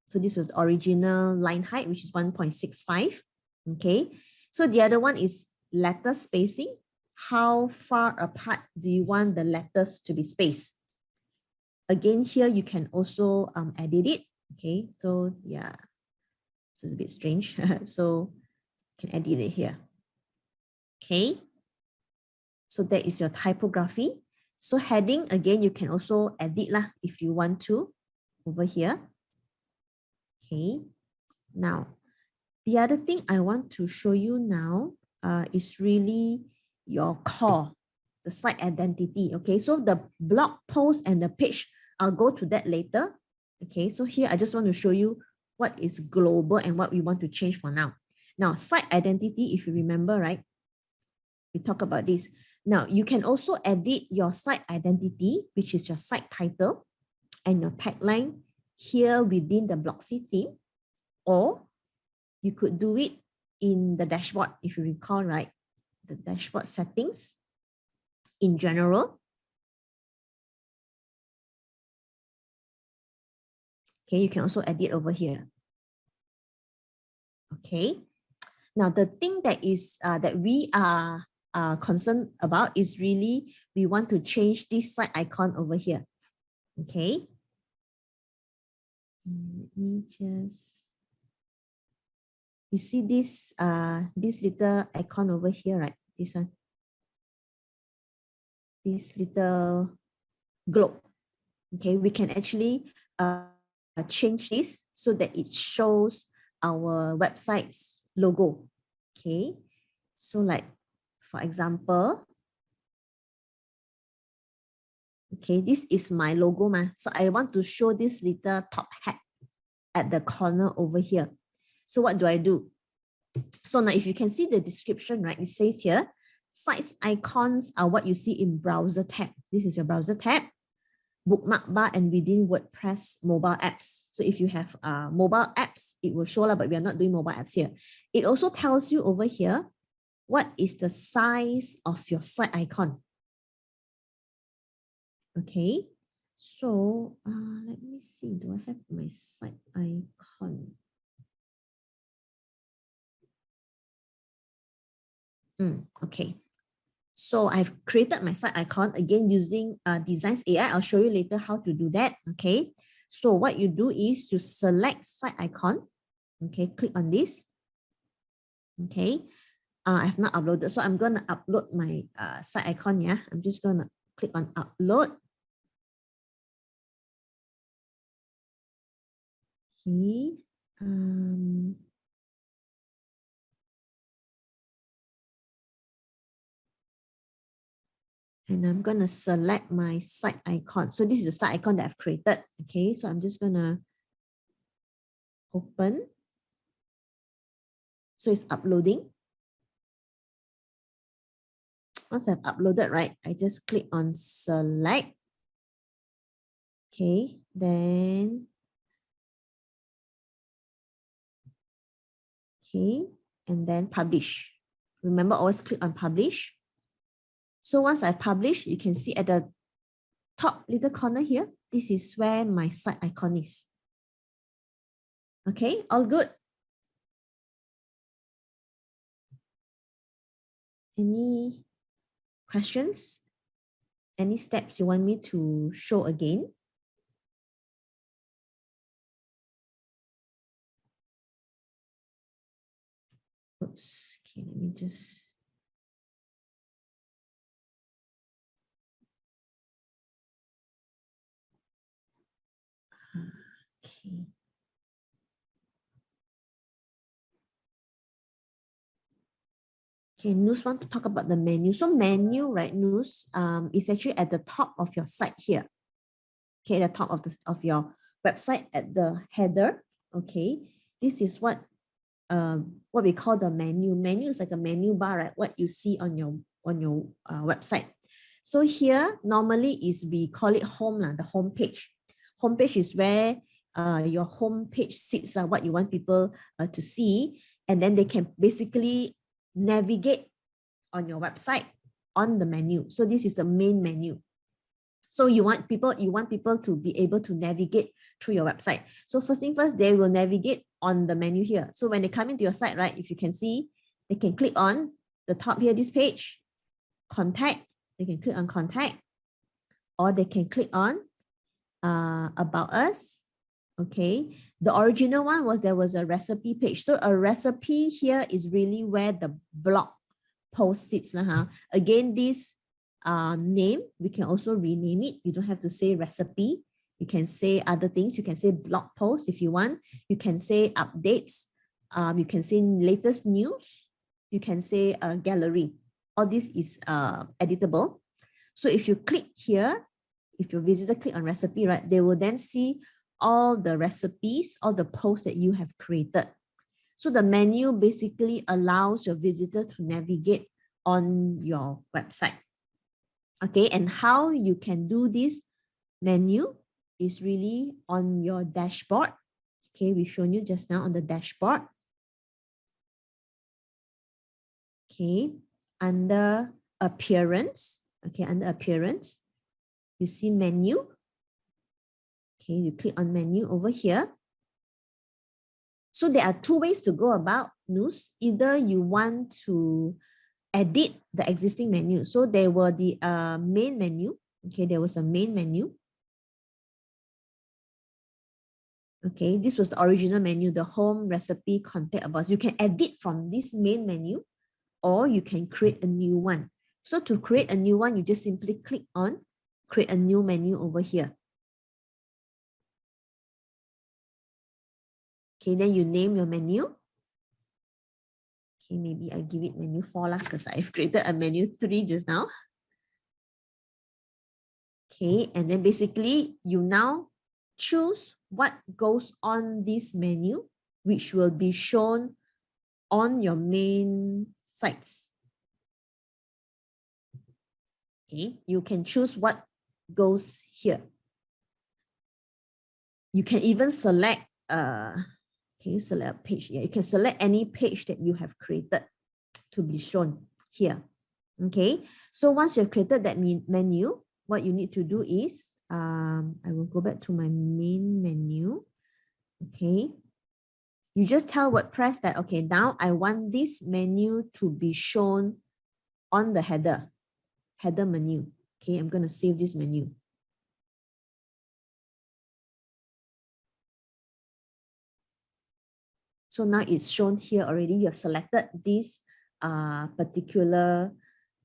So this was the original line height, which is 1.65. Okay, so the other one is letter spacing. How far apart do you want the letters to be spaced? Again, here you can also edit it. Okay, so yeah, so it's a bit strange. So you can edit it here. Okay, so that is your typography. So heading, again, you can also edit lah if you want to over here. Okay, now the other thing I want to show you now is really your core, the site identity. Okay, so the blog post and the page, I'll go to that later. Okay, so here I just want to show you what is global and what we want to change for now. Now, site identity, if you remember, right? We talk about this. Now, you can also edit your site identity, which is your site title and your tagline here within the Bloxy theme, or you could do it in the dashboard, if you recall, right? The dashboard settings in general. Okay, you can also edit over here. Okay. Now, the thing that is that we are concerned about is really we want to change this site icon over here. Okay. Let me just, you see this this little icon over here, right? This one, this little globe. Okay, we can actually change this so that it shows our website's logo. Okay, so like for example, okay, this is my logo, so I want to show this little top hat at the corner over here. So what do I do? So now if you can see the description, right, it says here, sites icons are what you see in browser tab. This is your browser tab, bookmark bar, and within WordPress mobile apps. So if you have mobile apps, it will show, but we are not doing mobile apps here. It also tells you over here, what is the size of your site icon? Okay, so let me see, do I have my site icon? Okay, so I've created my site icon again using Designs AI. I'll show you later how to do that. Okay, so what you do is you select site icon. Okay, click on this. Okay, I've not uploaded, so I'm gonna upload my site icon. Yeah, I'm just gonna click on upload. Okay. And I'm going to select my site icon. So this is the site icon that I've created. Okay, so I'm just going to open. So it's uploading. Once I've uploaded, right, I just click on select. Okay, then, okay, and then publish. Remember, always click on publish. So once I've published, you can see at the top little corner here, this is where my site icon is. Okay, all good. Any questions? Any steps you want me to show again? Oops, okay, let me just. Okay. Okay, Nus want to talk about the menu. So menu, right, Nus, is actually at the top of your site here. Okay, at the top of your website at the header. Okay, this is what we call the menu. Menu is like a menu bar, right? What you see on your website. So here normally is we call it home, the home page. Home page is where your home page sits, what you want people to see, and then they can basically navigate on your website on the menu. So this is the main menu. So you want people to be able to navigate through your website. So first thing first, they will navigate on the menu here. So when they come into your site, right, if you can see, they can click on the top here, this page, contact, they can click on contact, or they can click on about us. Okay, the original one was there was a recipe page. So a recipe here is really where the blog post sits. Again, this name, we can also rename it. You don't have to say recipe. You can say other things. You can say blog post if you want. You can say updates. You can say latest news. You can say gallery. All this is editable. So if you click here, if your visitor click on recipe, right, they will then see all the recipes, all the posts that you have created. So the menu basically allows your visitor to navigate on your website. Okay, and how you can do this menu is really on your dashboard. Okay, we've shown you just now on the dashboard. Okay, under appearance. Okay, under appearance, you see menu. Okay, you click on menu over here. So there are two ways to go about news. Either you want to edit the existing menu. So there were the main menu. Okay, there was a main menu. Okay, this was the original menu, the home, recipe, contact, about. You can edit from this main menu, or you can create a new one. So to create a new one, you just simply click on create a new menu over here. Okay, then you name your menu. Okay, maybe I give it menu 4 lah, because I've created a menu 3 just now. Okay, and then basically you now choose what goes on this menu, which will be shown on your main sites. Okay, you can choose what goes here. You can even select, can you select a page? Yeah, you can select any page that you have created to be shown here. Okay, so once you've created that menu, what you need to do is, I will go back to my main menu. Okay, you just tell WordPress that, okay, now I want this menu to be shown on the header menu. Okay, I'm going to save this menu. So now it's shown here already. You have selected this particular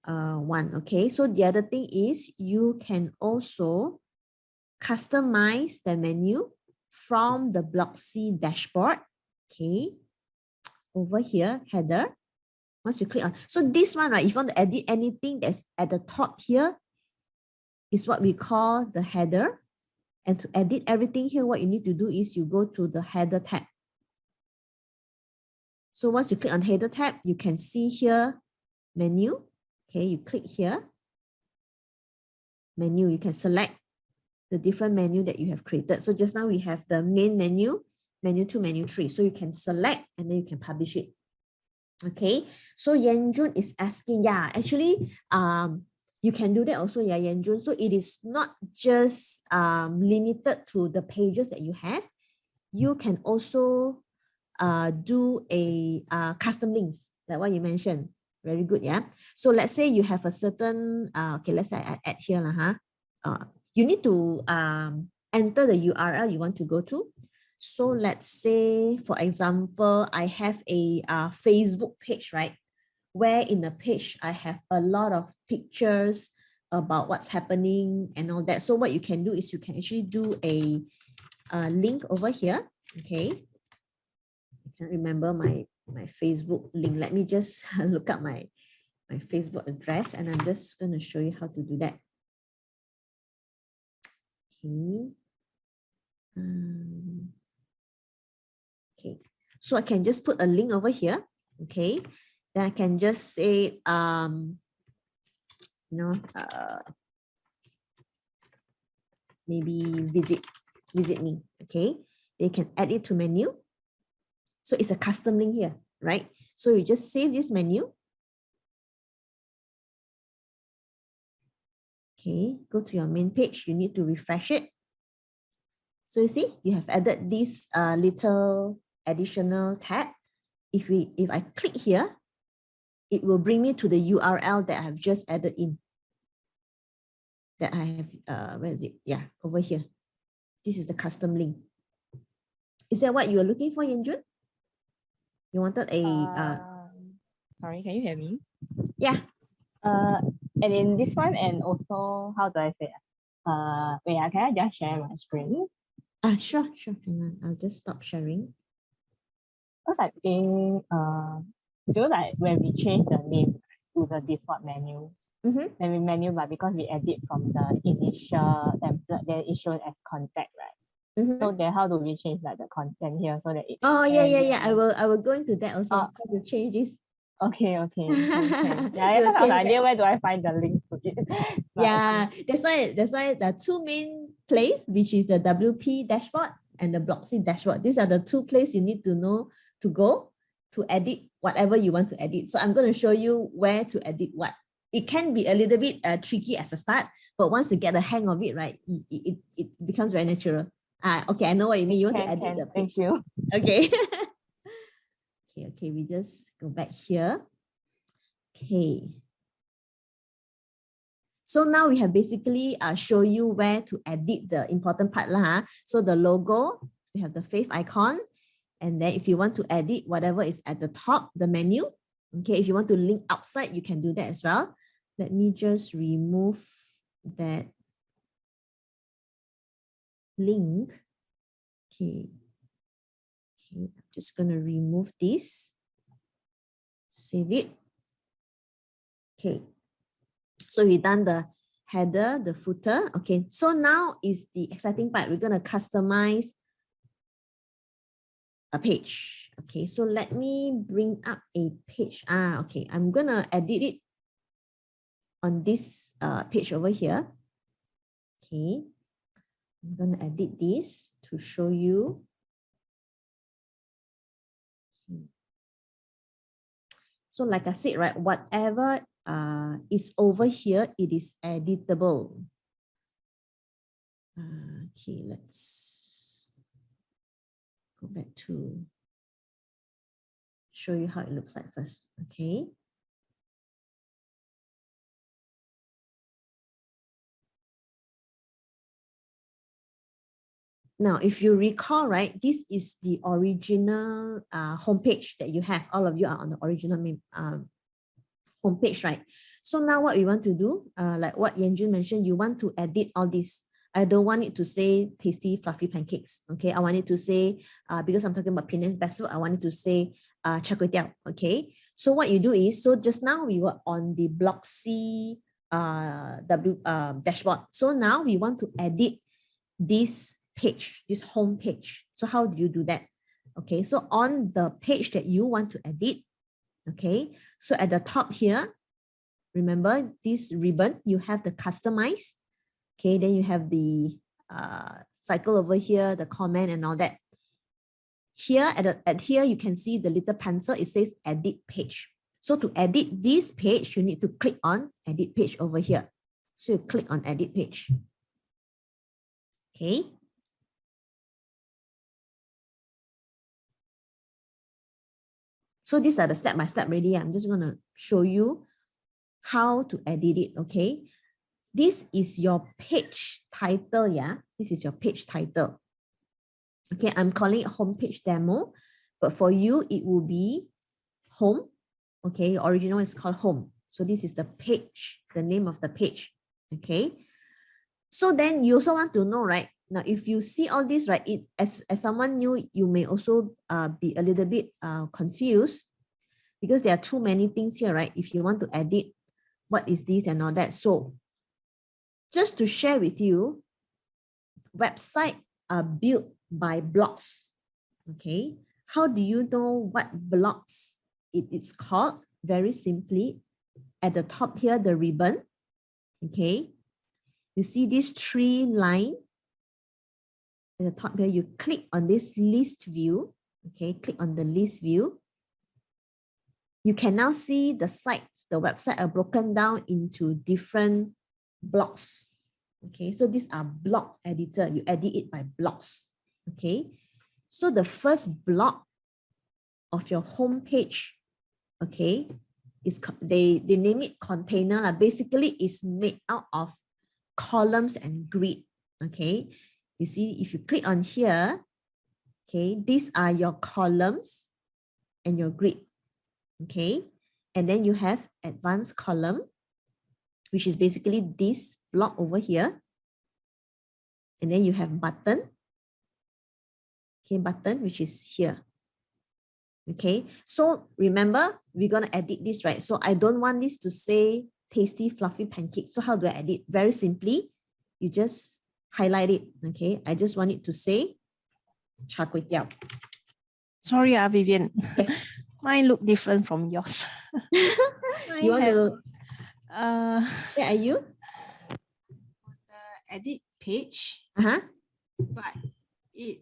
one. Okay, so the other thing is you can also customize the menu from the Bloxy Dashboard. Okay, over here, header. Once you click on, so this one, right, if you want to edit anything that's at the top here, is what we call the header. And to edit everything here, what you need to do is you go to the header tab. So once you click on header tab, you can see here menu. Okay, you click here, menu, you can select the different menu that you have created. So just now we have the main menu, menu 2, menu 3. So you can select and then you can publish it. Okay, so Yanjun is asking, yeah, actually, you can do that also, yeah, Yanjun. So it is not just limited to the pages that you have. You can also do a custom links, like what you mentioned. Very good, yeah. So let's say you have a certain, okay, let's say I add here, you need to enter the URL you want to go to. So let's say, for example, I have a Facebook page, right? Where in the page, I have a lot of pictures about what's happening and all that. So what you can do is you can actually do a link over here, okay? I can't remember my Facebook link. Let me just look up my Facebook address, and I'm just going to show you how to do that. Okay. Okay, so I can just put a link over here. Okay, then I can just say, maybe visit me. Okay, they can add it to menu. So it's a custom link here, right? So you just save this menu. Okay, go to your main page. You need to refresh it. So you see, you have added this little additional tab. If I click here, it will bring me to the URL that I have just added in. That I have, where is it? Yeah, over here. This is the custom link. Is that what you are looking for, Yanjun? You wanted a... Sorry, can you hear me? Yeah. And in this one, and also, how do I say it? Wait, can I just share my screen? Sure. Hang on, I'll just stop sharing. Because I think, feel like when we change the name to the default menu, then we menu, but because we edit from the initial template, then it's shown as contact, right? So then how do we change like the content here so that it... Oh, yeah. I will go into that also. How to change this. Okay. Yeah, You I will thought change I that. knew where do I find the link to it. But Yeah, that's why the two main place, which is the WP dashboard and the Bloxy dashboard. These are the two places you need to know to go to edit whatever you want to edit. So I'm going to show you where to edit what. It can be a little bit tricky as a start, but once you get the hang of it, right, it becomes very natural. Okay, I know what you mean. You want to edit the page. Thank you. Okay. Okay, we just go back here. Okay. So now we have basically show you where to edit the important part lah. So the logo, we have the fave icon. And then if you want to edit whatever is at the top, the menu, okay, if you want to link outside, you can do that as well. Let me just remove that link. Okay, I'm just going to remove this, save it. Okay, so we've done the header, the footer. Okay, so now is the exciting part. We're going to customize a page. Okay, so let me bring up a page. Okay, I'm going to edit it on this page over here. Okay, I'm going to edit this to show you. So like I said, right, whatever is over here, it is editable. Okay, let's go back to show you how it looks like first. Okay. Now, if you recall, right, this is the original homepage that you have. All of you are on the original homepage, right? So now what we want to do, like what Yanjun mentioned, you want to edit all this. I don't want it to say tasty, fluffy pancakes. Okay, I want it to say, because I'm talking about Penang's best food, I want it to say char kway teow. Okay, so what you do is, so just now we were on the Bloxy dashboard. So now we want to edit this page, this home page. So how do you do that? Okay, so on the page that you want to edit, okay, so at the top here, remember this ribbon, you have the customize. Okay, then you have the cycle over here, the comment and all that. Here at here, you can see the little pencil, it says edit page. So to edit this page, you need to click on edit page over here. So you click on edit page. Okay. So these are the step-by-step ready. I'm just going to show you how to edit it, okay? This is your page title, yeah? This is your page title. Okay, I'm calling it homepage demo, but for you, it will be home. Okay, original is called home. So this is the page, the name of the page, okay? So then you also want to know, right? Now, if you see all this, right, as someone new, you may also be a little bit confused because there are too many things here, right? If you want to edit, what is this and all that. So just to share with you, websites are built by blocks, okay? How do you know what blocks it is called? Very simply, at the top here, the ribbon, okay? You see this 3 line at the top here, you click on this list view, okay? Click on the list view. You can now see the sites, the website are broken down into different blocks, okay? So these are block editor, you edit it by blocks, okay? So the first block of your home page, okay, is they name it container. Basically, it's made out of columns and grid, okay? You see, if you click on here, okay, these are your columns and your grid, okay? And then you have advanced column, which is basically this block over here. And then you have button, okay, button, which is here. Okay, so remember, we're going to edit this, right? So I don't want this to say tasty, fluffy pancake. So how do I edit? Very simply, you just highlight it, okay? I just want it to say char kway teow. Sorry, Vivian. Yes. Mine look different from yours. You want to, Where are you? The edit page, Uh-huh. but it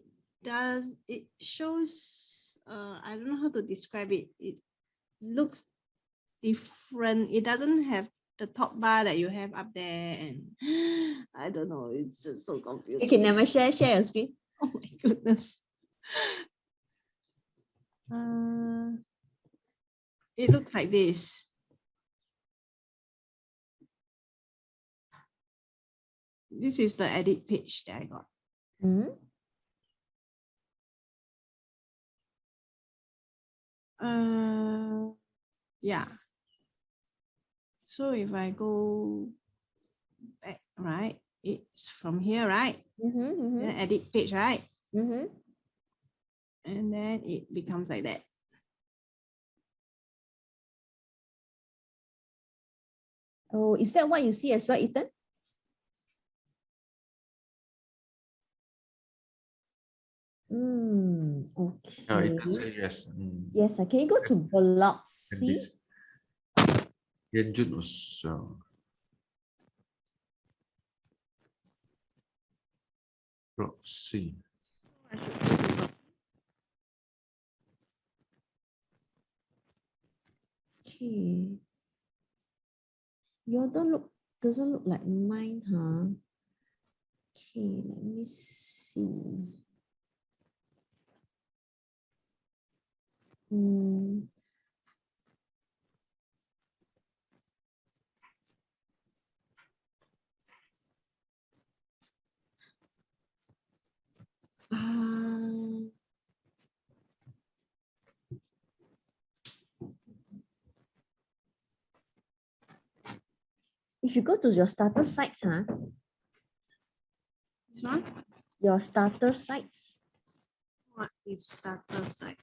shows, I don't know how to describe it. It looks different. It doesn't have the top bar that you have up there, and I don't know, it's just so confusing. You can never share your screen. Oh my goodness. It looks like this. This is the edit page that I got. Mm-hmm. Yeah. So if I go back, right, it's from here, right? Mm-hmm. Then edit page, right? Mm-hmm. And then it becomes like that. Oh, is that what you see as well, Ethan? Okay. It can say yes. Yes, can you go to Bloxy? Yanjun also. Bloxy. Okay. Your doesn't look like mine, huh? Okay, let me see. If you go to your starter sites, huh? This one? Your starter sites. What is starter site?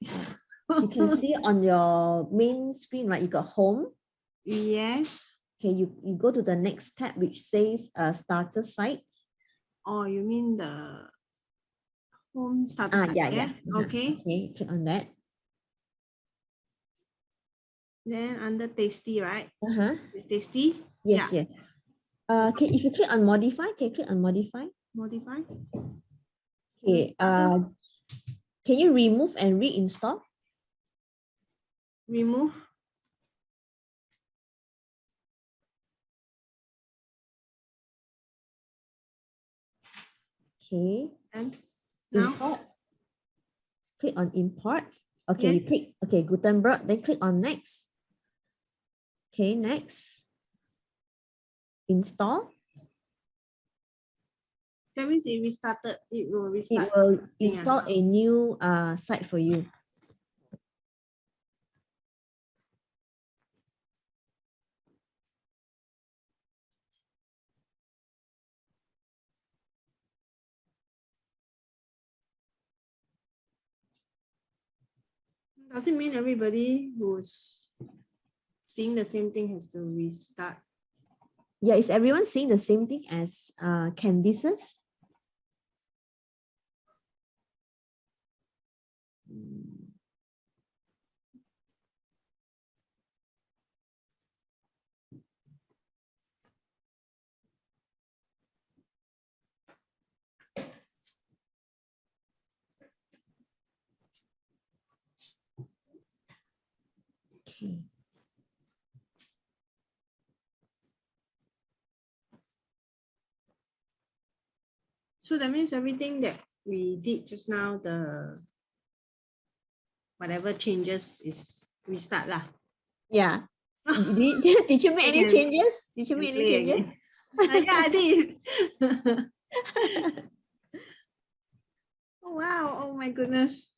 You can see on your main screen, right? You got home. Yes. Okay, you go to the next tab, which says starter sites. Oh, you mean the home starter site? Yeah, yes? yeah. Okay. Okay, click on that. Then under tasty, right? It's tasty. Yes, Yeah. yes. Okay, if you click on modify, click on modify. Modify. Okay. Can you remove and reinstall? Remove. Okay. And now Import. Click on import. Okay, you yes. click, okay, Gutenberg, then click on next. Okay, next. Install. That means it restarted. It will restart. It will install a new site for you. Does it mean everybody who's seeing the same thing has to restart? Yeah, is everyone seeing the same thing as Candice's? Okay. So that means everything that we did just now, the whatever changes is restart lah. Yeah. Did you make any changes? Did you make any changes? Yeah, I did. Oh, wow. Oh my goodness.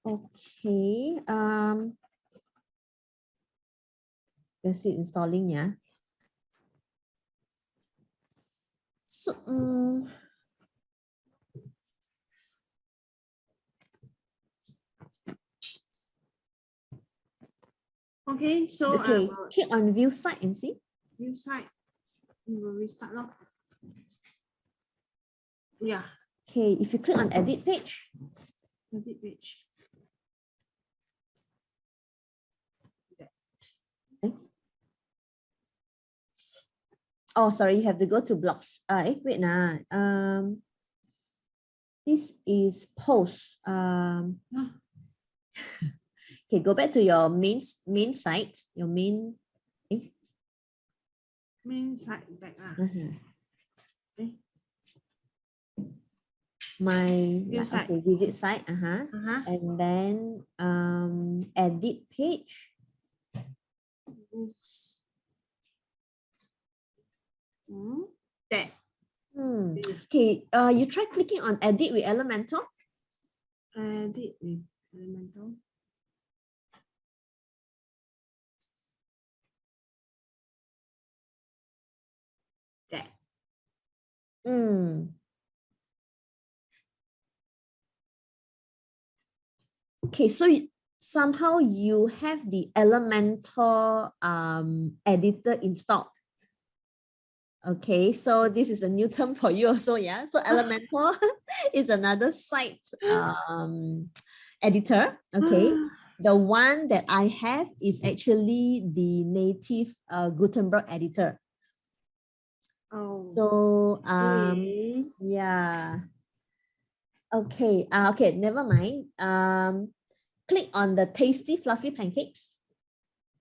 Okay. That's it, installing, yeah. So, Okay, so I okay, will click on view site and see. view site. We will restart now. Yeah, Okay, if you click on edit page, edit page. oh, sorry, you have to go to blocks. Wait, nah. This is post. Okay, go back to your main site, your main. Main site back. Okay. My View site. okay, visit site. And then edit page. That. Okay, you try clicking on edit with Elementor. Edit with Elementor. That. Okay, so somehow you have the Elementor editor installed. Okay, so this is a new term for you also, yeah. So Elementor is another site editor. Okay, the one that I have is actually the native Gutenberg editor. Oh. So Okay. yeah. Okay. Okay. Never mind. Click on the tasty fluffy pancakes.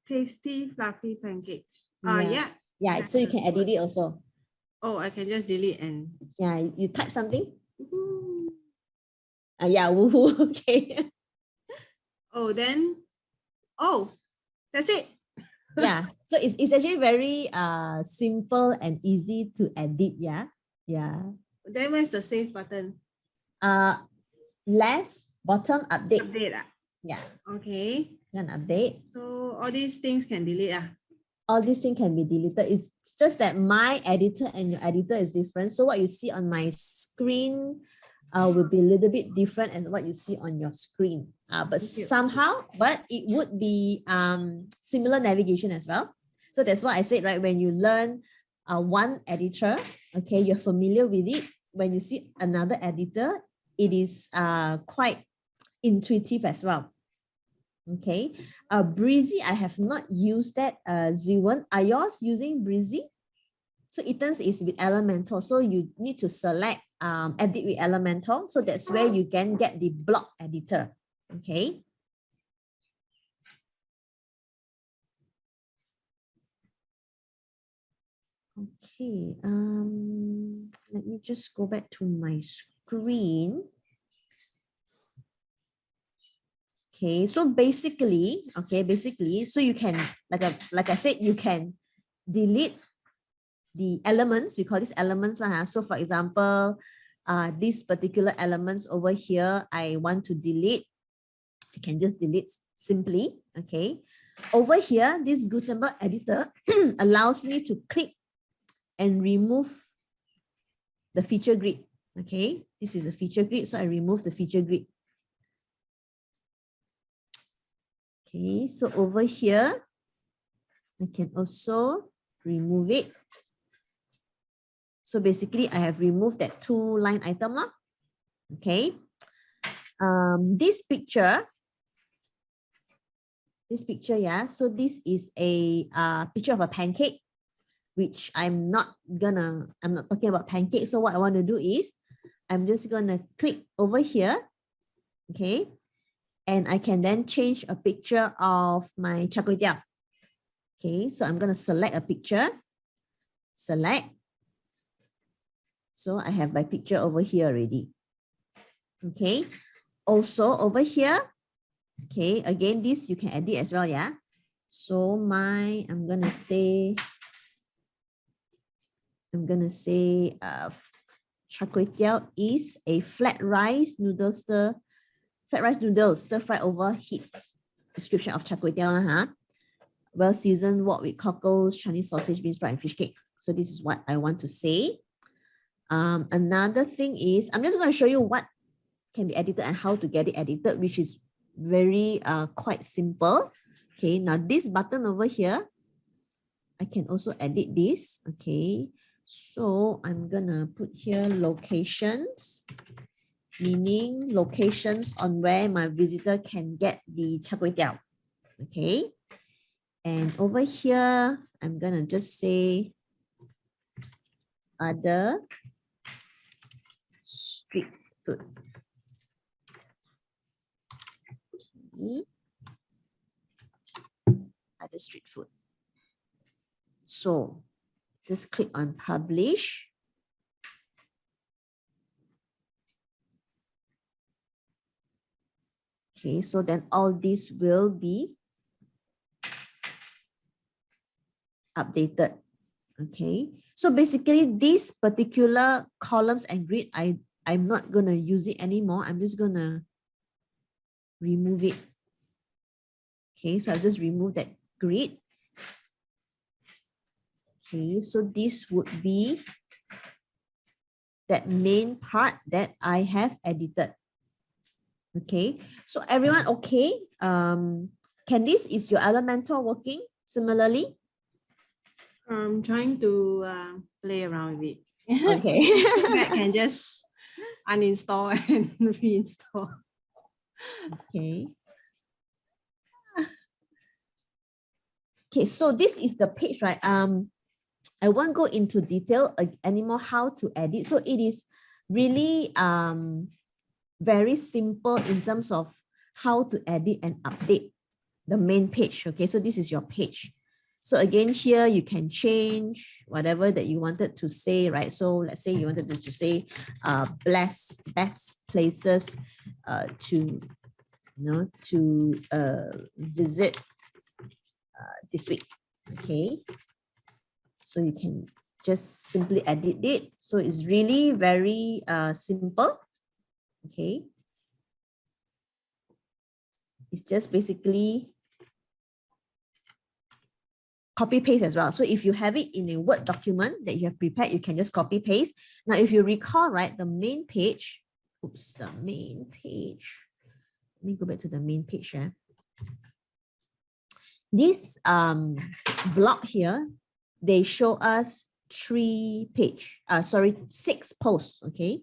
Tasty fluffy pancakes. Yeah. Yeah. Yeah. So you can edit it also. Oh, I can just delete and. Yeah. You type something. Woohoo. Yeah. Woohoo. Okay. Oh, then. Oh, that's it. Yeah. So it's actually very simple and easy to edit. Yeah. Yeah. Then where's the save button? Left bottom update. Update. Yeah. Okay. Then update. So all these things can delete. All these things can be deleted. It's just that my editor and your editor is different. So what you see on my screen will be a little bit different than what you see on your screen. But it would be similar navigation as well. So that's why I said, right, when you learn one editor, okay, you're familiar with it. When you see another editor, it is quite intuitive as well. Okay, Breezy, I have not used that. Z1, are yours using Breezy? So Ethan's is with Elementor. So you need to select edit with Elementor. So that's where you can get the block editor. Okay. Okay. Let me just go back to my screen. Okay, so basically, so you can, like I said, you can delete the elements. We call these elements. So for example, these particular elements over here, I want to delete. I can just delete simply. Okay. Over here, this Gutenberg editor allows me to click and remove the feature grid. Okay, this is a feature grid, so I remove the feature grid. Okay, so over here, I can also remove it. So basically, I have removed that 2-line item. Okay. This picture, yeah. So this is a picture of a pancake, which I'm not talking about pancake. So what I want to do is, I'm just gonna click over here. Okay. And I can then change a picture of my char kway teow. Okay, so I'm going to select a picture. Select. So I have my picture over here already. Okay, also over here. Okay, again, this you can edit as well, yeah. So I'm going to say char kway teow is a flat rice noodles stir fry over heat. Description of char kway teow. well-seasoned wok with cockles, Chinese sausage, bean sprout, and fish cake. So this is what I want to say. Another thing is, I'm just going to show you what can be edited and how to get it edited, which is very quite simple. Okay, now this button over here, I can also edit this. Okay, so I'm gonna put here locations, meaning locations on where my visitor can get the char kway teow. Okay, and over here, I'm gonna just say other street food. Okay. Other street food. So just click on publish. Okay, so then all this will be updated. Okay, so basically these particular columns and grid, I'm not gonna use it anymore. I'm just gonna remove it. Okay, so I'll just remove that grid. Okay, so this would be that main part that I have edited. Okay, so everyone okay? Candice, is your Elementor working similarly? I'm trying to play around with it. Okay. I can just uninstall and reinstall. Okay. Okay, so this is the page, right? I won't go into detail anymore how to edit. So it is really very simple in terms of how to edit and update the main page. Okay, so this is your page. So again, here you can change whatever that you wanted to say, right? So let's say you wanted to say best places to visit this week. Okay, so you can just simply edit it. So it's really very simple. Okay, it's just basically copy paste as well. So if you have it in a Word document that you have prepared, you can just copy paste. Now, if you recall, right, the main page, the main page. Let me go back to the main page here. This block here, they show us 6 posts, okay?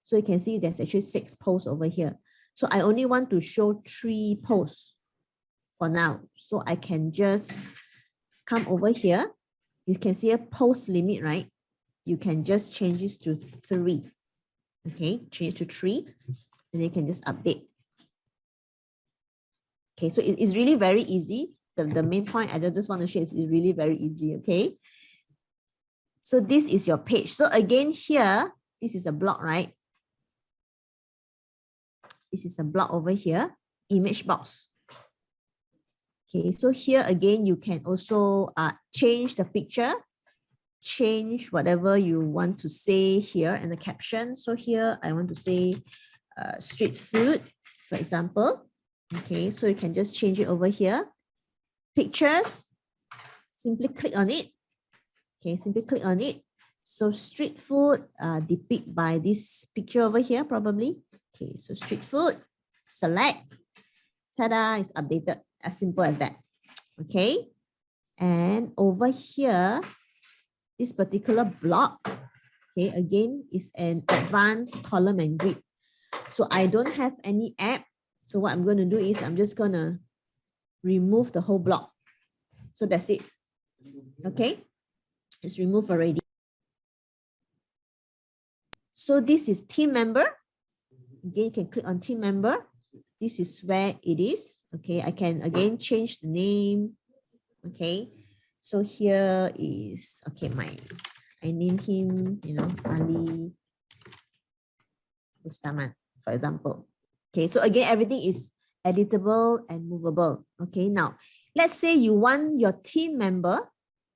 So you can see there's actually 6 posts over here. So I only want to show 3 posts for now. So I can just come over here. You can see a post limit, right? You can just change this to 3. Okay, change it to 3, and you can just update. Okay, so it's really very easy. The main point I just want to share is really very easy, okay? So this is your page. So again here, this is a block, right? This is a block over here, image box. Okay, so here again, you can also change the picture, change whatever you want to say here in the caption. So here I want to say street food, for example. Okay, so you can just change it over here. Pictures, simply click on it. Okay, simply click on it. So street food depict by this picture over here, probably. Okay, so street food, select, ta-da, it's updated. As simple as that. Okay, and over here, this particular block, okay, again, is an advanced column and grid. So I don't have any app. So what I'm going to do is I'm just going to remove the whole block. So that's it. Okay, it's removed already. So this is team member. Again, you can click on team member. This is where it is. Okay, I can again change the name. Okay, so here is, okay, I name him, Ali Bustaman, for example. Okay, so again, everything is editable and movable. Okay, now let's say you want your team member,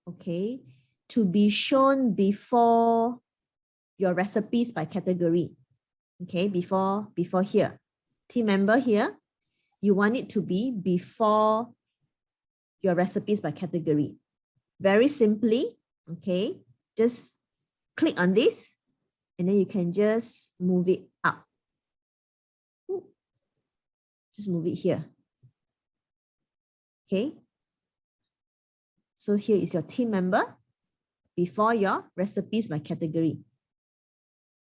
okay, to be shown before your recipes by category. Okay, before here. Team member here, you want it to be before your recipes by category. Very simply, okay, just click on this and then you can just move it up. Just move it here. Okay. So here is your team member before your recipes by category.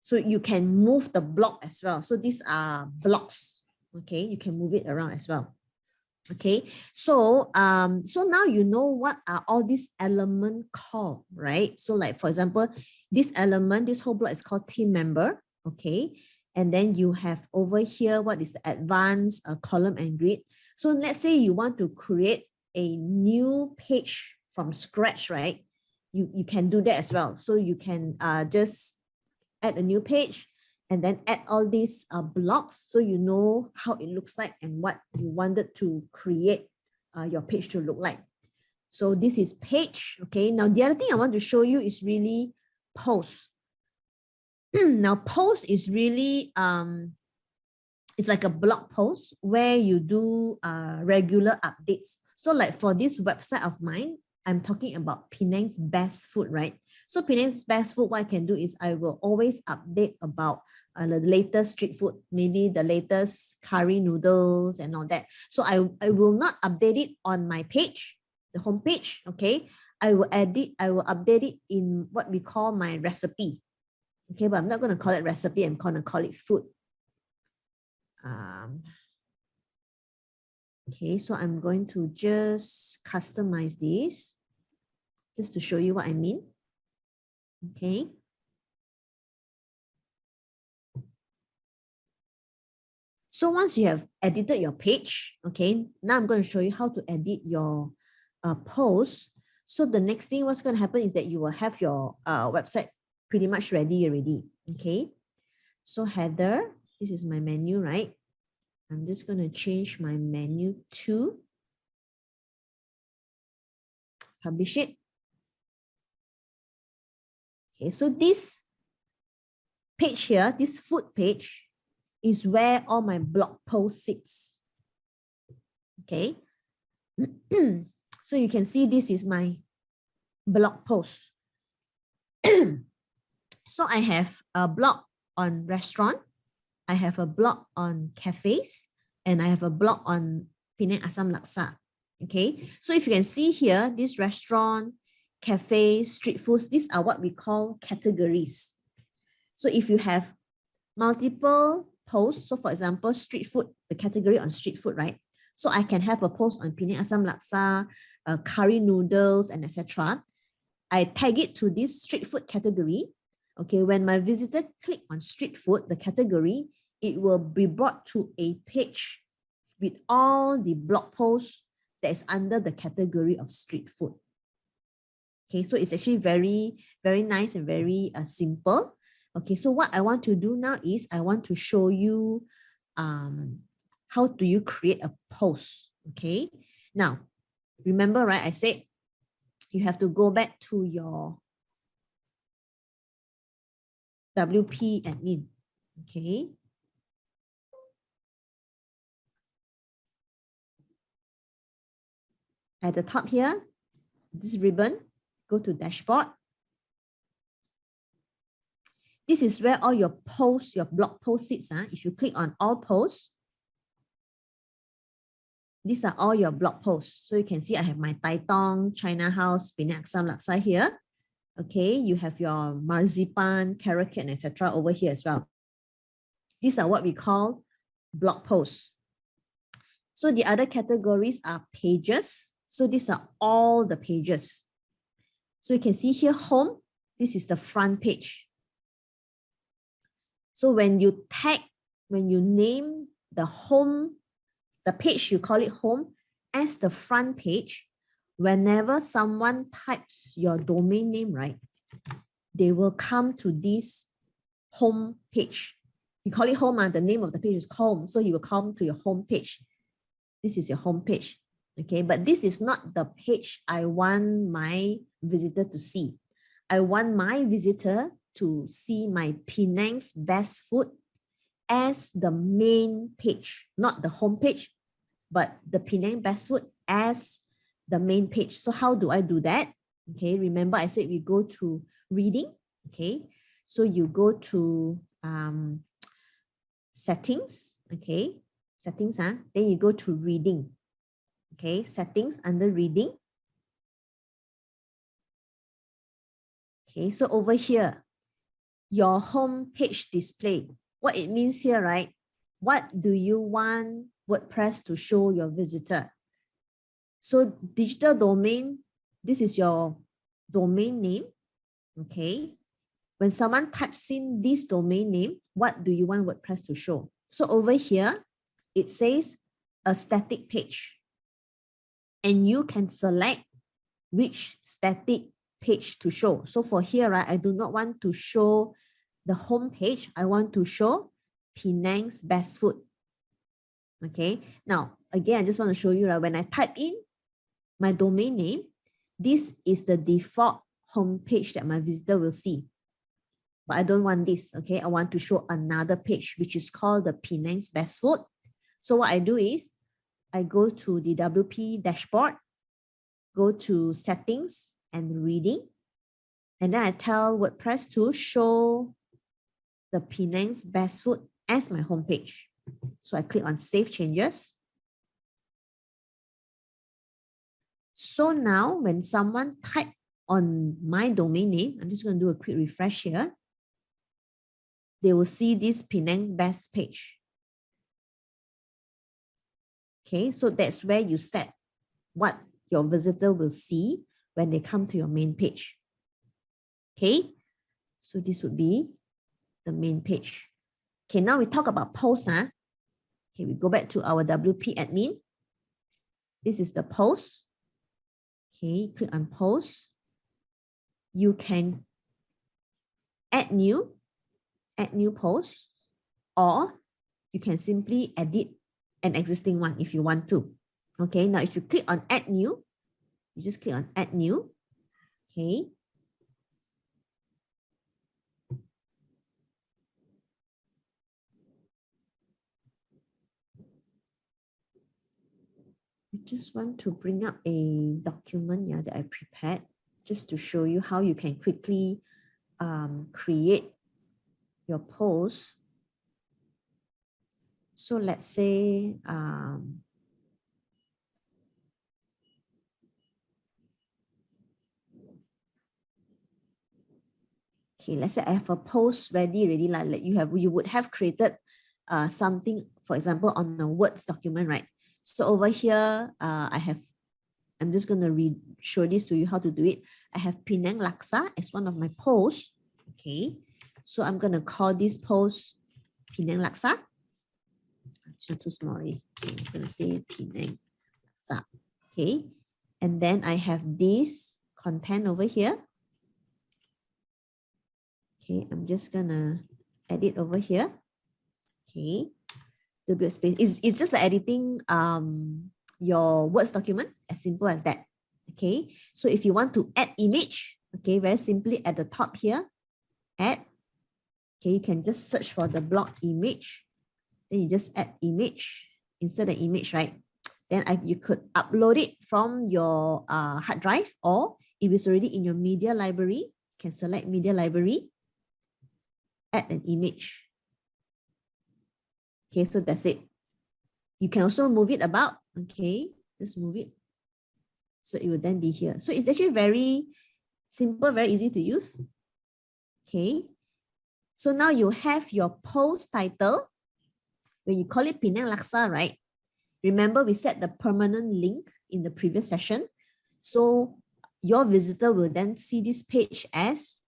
So you can move the block as well. So these are blocks. Okay, you can move it around as well. Okay, so so now you know what are all these elements called, right? So like for example, this element, this whole block is called team member. Okay, and then you have over here what is the advanced column and grid. So let's say you want to create a new page from scratch, right? You can do that as well. So you can just add a new page and then add all these blocks so you know how it looks like and what you wanted to create your page to look like. So this is page. Okay, now the other thing I want to show you is really post. Now post is really it's like a blog post where you do regular updates. So like for this website of mine, I'm talking about Penang's best food, right? So Penang's best food, what I can do is I will always update about the latest street food, maybe the latest curry noodles and all that. So I will not update it on my page, the home page, okay? I will update it in what we call my recipe. Okay, but I'm not going to call it recipe, I'm going to call it food. Okay, so I'm going to just customize this just to show you what I mean. Okay. So once you have edited your page, okay, now I'm going to show you how to edit your post. So the next thing what's going to happen is that you will have your website pretty much ready already. Okay. So header, this is my menu, right? I'm just going to change my menu to publish it. Okay, so this page here, this food page, is where all my blog post sits. Okay. So you can see this is my blog post. So I have a blog on restaurant, I have a blog on cafes, and I have a blog on Penang Asam Laksa. Okay, so if you can see here, this restaurant, cafe, street foods, these are what we call categories. So if you have multiple posts, so for example, street food, the category on street food, right? So I can have a post on Penang Asam Laksa, curry noodles, and etc. I tag it to this street food category. Okay, when my visitor click on street food, the category, it will be brought to a page with all the blog posts that is under the category of street food. Okay, so it's actually very, very nice and very simple. Okay, so what I want to do now is I want to show you how do you create a post. Okay, now remember, right? I said you have to go back to your WP admin. Okay. At the top here, this ribbon, go to dashboard. This is where all your posts, your blog posts sits. If you click on all posts, these are all your blog posts. So you can see I have my Taitong, China House, Penang Asam Laksa here. Okay, you have your marzipan, carrot cake, etc. over here as well. These are what we call blog posts. So the other categories are pages. So these are all the pages. So you can see here, home, this is the front page. So when you tag, when you name the home, the page, you call it home as the front page, whenever someone types your domain name, right, they will come to this home page. You call it home, the name of the page is home, so he will come to your home page. This is your home page, okay? But this is not the page I want my visitor to see. I want my visitor to see my Penang's best food as the main page, not the home page, but the Penang best food as the main page. So how do I do that? Okay, remember I said we go to reading. Okay, so you go to settings. Okay, settings, then you go to reading. Okay, settings under reading. Okay, so over here, your home page display. What it means here, right? What do you want WordPress to show your visitor? So digital domain, this is your domain name. Okay. When someone types in this domain name, what do you want WordPress to show? So over here, it says a static page. And you can select which static page to show. So for here, right, I do not want to show the home page. I want to show Penang's best food. Okay. Now, again, I just want to show you, right, when I type in my domain name, this is the default home page that my visitor will see. But I don't want this. Okay. I want to show another page, which is called the Penang's best food. So what I do is I go to the WP dashboard, go to settings and reading. And then I tell WordPress to show the Penang's best food as my home page. So I click on Save Changes. So now when someone type on my domain name, I'm just going to do a quick refresh here. They will see this Penang best page. Okay, so that's where you set what your visitor will see when they come to your main page. Okay, so this would be the main page. Okay, now we talk about posts. Okay, we go back to our WP admin. This is the post. Okay, click on post. You can add new post, or you can simply edit an existing one if you want to. Okay, now if you click on add new, you just click on add new. Okay. I just want to bring up a document that I prepared just to show you how you can quickly create your post. So let's say okay, let's say I have a post ready, like you would have created something, for example, on a Words document, right? So over here, I'm just going to show this to you how to do it. I have Penang Laksa as one of my posts. Okay, so I'm going to call this post Penang Laksa. It's too small. Okay, I'm going to say Penang Laksa. Okay, and then I have this content over here. Okay, I'm just going to edit over here. Okay. Space. It's just like editing your Words document, as simple as that. Okay, so if you want to add image, okay, very simply at the top here, add. Okay, you can just search for the block image. Then you just add image, insert the image, right? Then you could upload it from your hard drive, or if it's already in your media library, you can select media library, add an image. Okay, so that's it. You can also move it about. Okay, just move it. So it will then be here. So it's actually very simple, very easy to use. Okay. So now you have your post title. When you call it Penang Laksa, right? Remember we set the permanent link in the previous session. So your visitor will then see this page as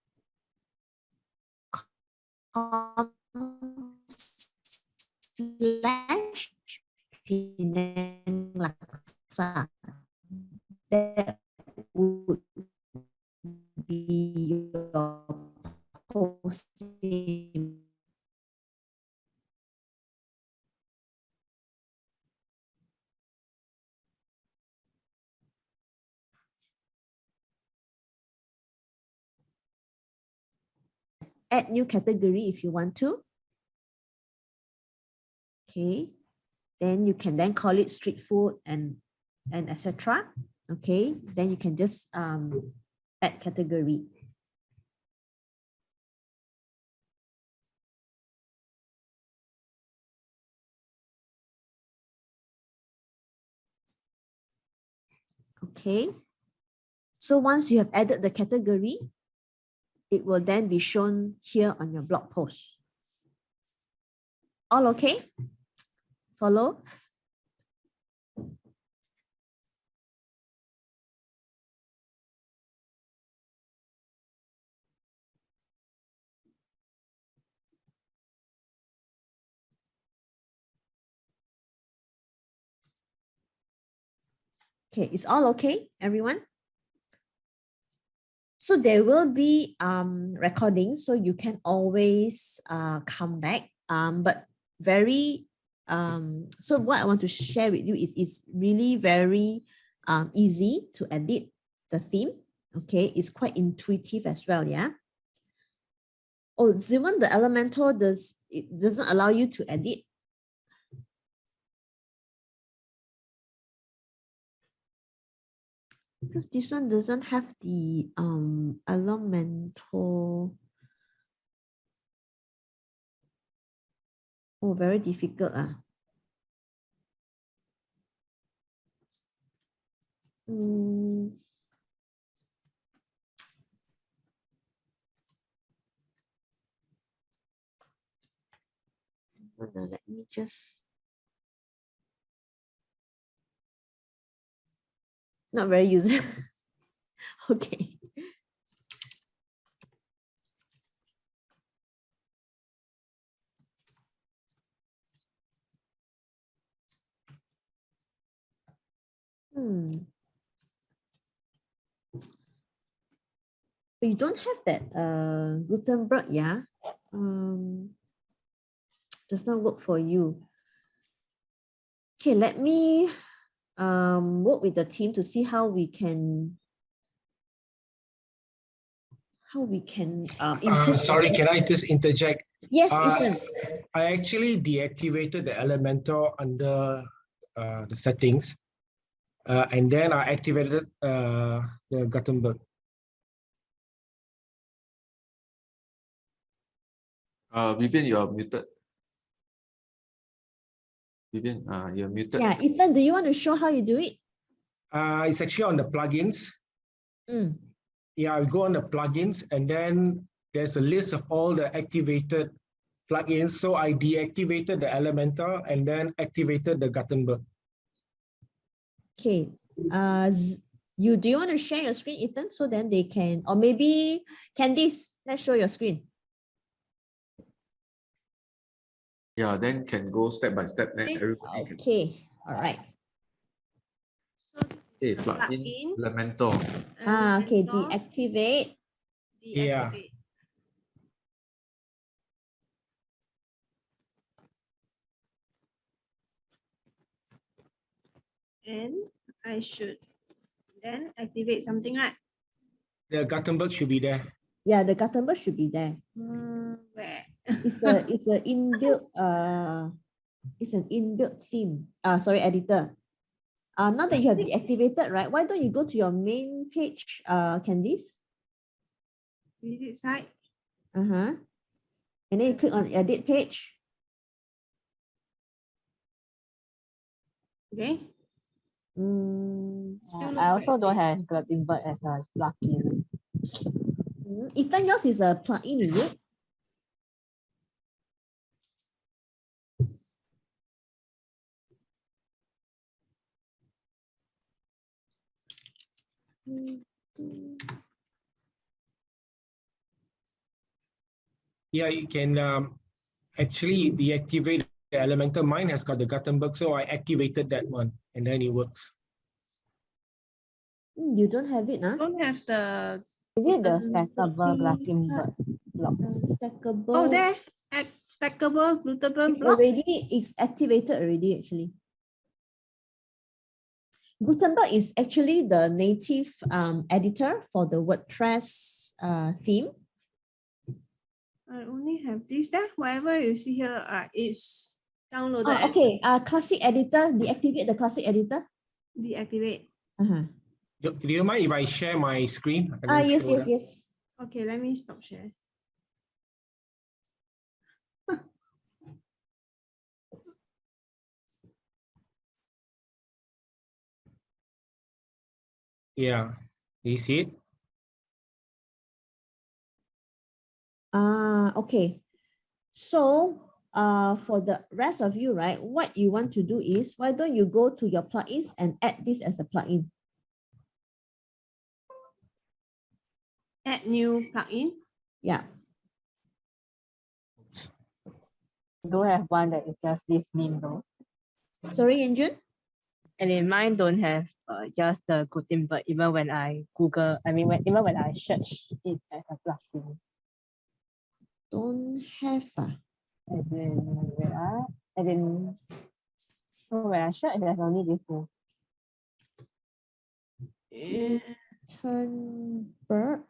Penang Laksa. That would be your post name. Add new category if you want to. Okay, then you can then call it street food and etc. Okay, then you can just add category. Okay, so once you have added the category, it will then be shown here on your blog post. All okay? Follow? Okay, it's all okay, everyone? So there will be recordings, so you can always come back. But very so what I want to share with you is really very easy to edit the theme. Okay, it's quite intuitive as well. Yeah. Oh, Zivan, the Elementor doesn't allow you to edit. Because this one doesn't have the Elementor. Oh, very difficult. Let me just. Not very user. Okay. But you don't have that Gutenberg, yeah? Does not work for you. Okay, let me work with the team to see how we can improve. Sorry, can I just interject? Yes, Ethan. I actually deactivated the Elementor under the settings, and then I activated the Gutenberg. Vivian, you are muted. Vivian, you're muted. Yeah, Ethan, do you want to show how you do it? It's actually on the plugins. Yeah, I go on the plugins, and then there's a list of all the activated plugins. So I deactivated the Elementor and then activated the Gutenberg. Okay. Do you want to share your screen, Ethan, so then they can, or maybe Candice, let's show your screen. Yeah, then can go step by step. Then everybody can. Okay, all right. Okay, plug in Elementor. Okay, deactivate. Yeah. And I should then activate something, right? The Gutenberg should be there. Yeah, the Gutenberg should be there. Where? It's an inbuilt theme. Sorry, editor. Now that you have deactivated, right? Why don't you go to your main page, Candice? Visit site. And then you click on edit page. Okay. I also don't have Gutenberg as a plugin. Ethan, yours is a plugin, is it? Yeah, you can actually deactivate the Elementor. Mine has got the Gutenberg, so I activated that one, and then it works. You don't have it, huh? Don't have the. Is it the stackable Gutenberg blocks? Stackable. Oh, there. Stackable Gutenberg block. It's activated already, actually. Gutenberg is actually the native editor for the WordPress theme. I only have this there. Whatever you see here is downloaded. Okay, classic editor, deactivate the classic editor. Deactivate. Do you mind if I share my screen? I don't Yes, show yes, that. yes. Okay, let me stop share. Yeah, you see it? Okay. So for the rest of you, right, what you want to do is, why don't you go to your plugins and add this as a plugin? Add new plugin. Yeah. Don't have one that is just this name though. Sorry, Yanjun? And in mine don't have just the Gutenberg, even when I Google, even when I search it as a plugin. Don't have. As in, as in, so when I search, there's only this one. Gutenberg.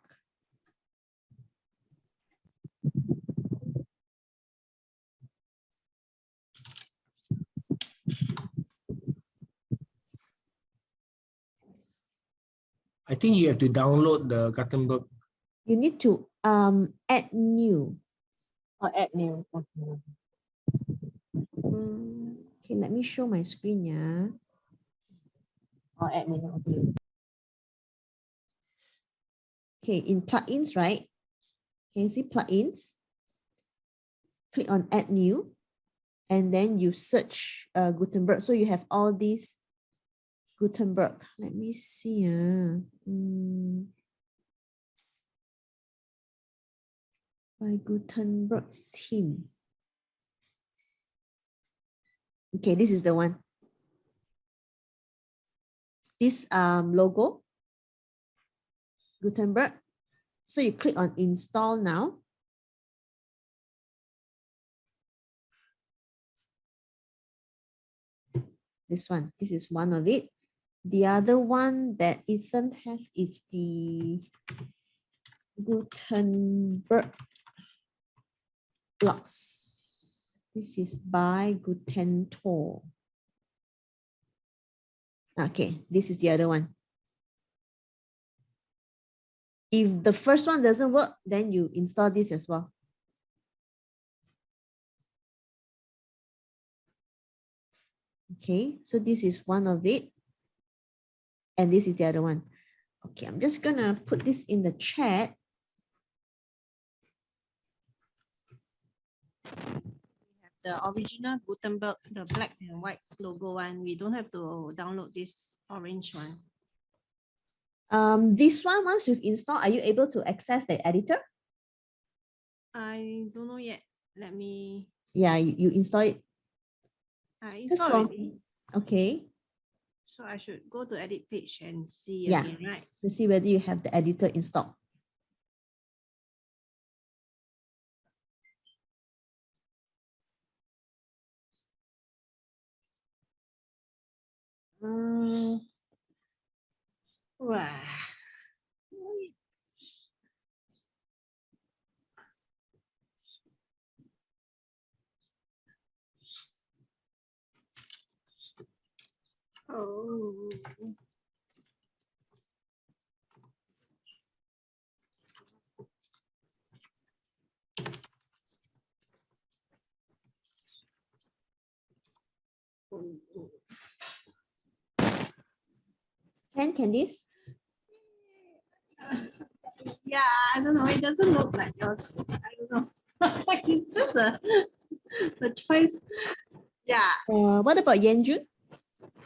I think you have to download the Gutenberg. You need to add new. Or add new. Okay. Okay, let me show my screen, yeah. Or add new. Okay. Okay, in plugins, right? Can you see plugins? Click on add new, and then you search Gutenberg. So you have all these Gutenberg. Let me see. By Gutenberg team. Okay, this is the one. This logo, Gutenberg. So you click on install now. This one, this is one of it. The other one that Ethan has is the Gutenberg blocks. This is by Gutentor. Okay, this is the other one. If the first one doesn't work, then you install this as well. Okay, so this is one of it. And this is the other one. Okay, I'm just gonna put this in the chat. The original Gutenberg, the black and white logo one, we don't have to download this orange one. This one, once you've installed, are you able to access the editor? I don't know yet. Let me. Yeah, you install it. I Just installed for, already. okay. So I should go to edit page and see Yeah. again, right? To see whether you have the editor installed. Wow. Oh. Can this? Yeah, I don't know. It doesn't look like yours. I don't know. It's just the choice. Yeah. What about Yanjun?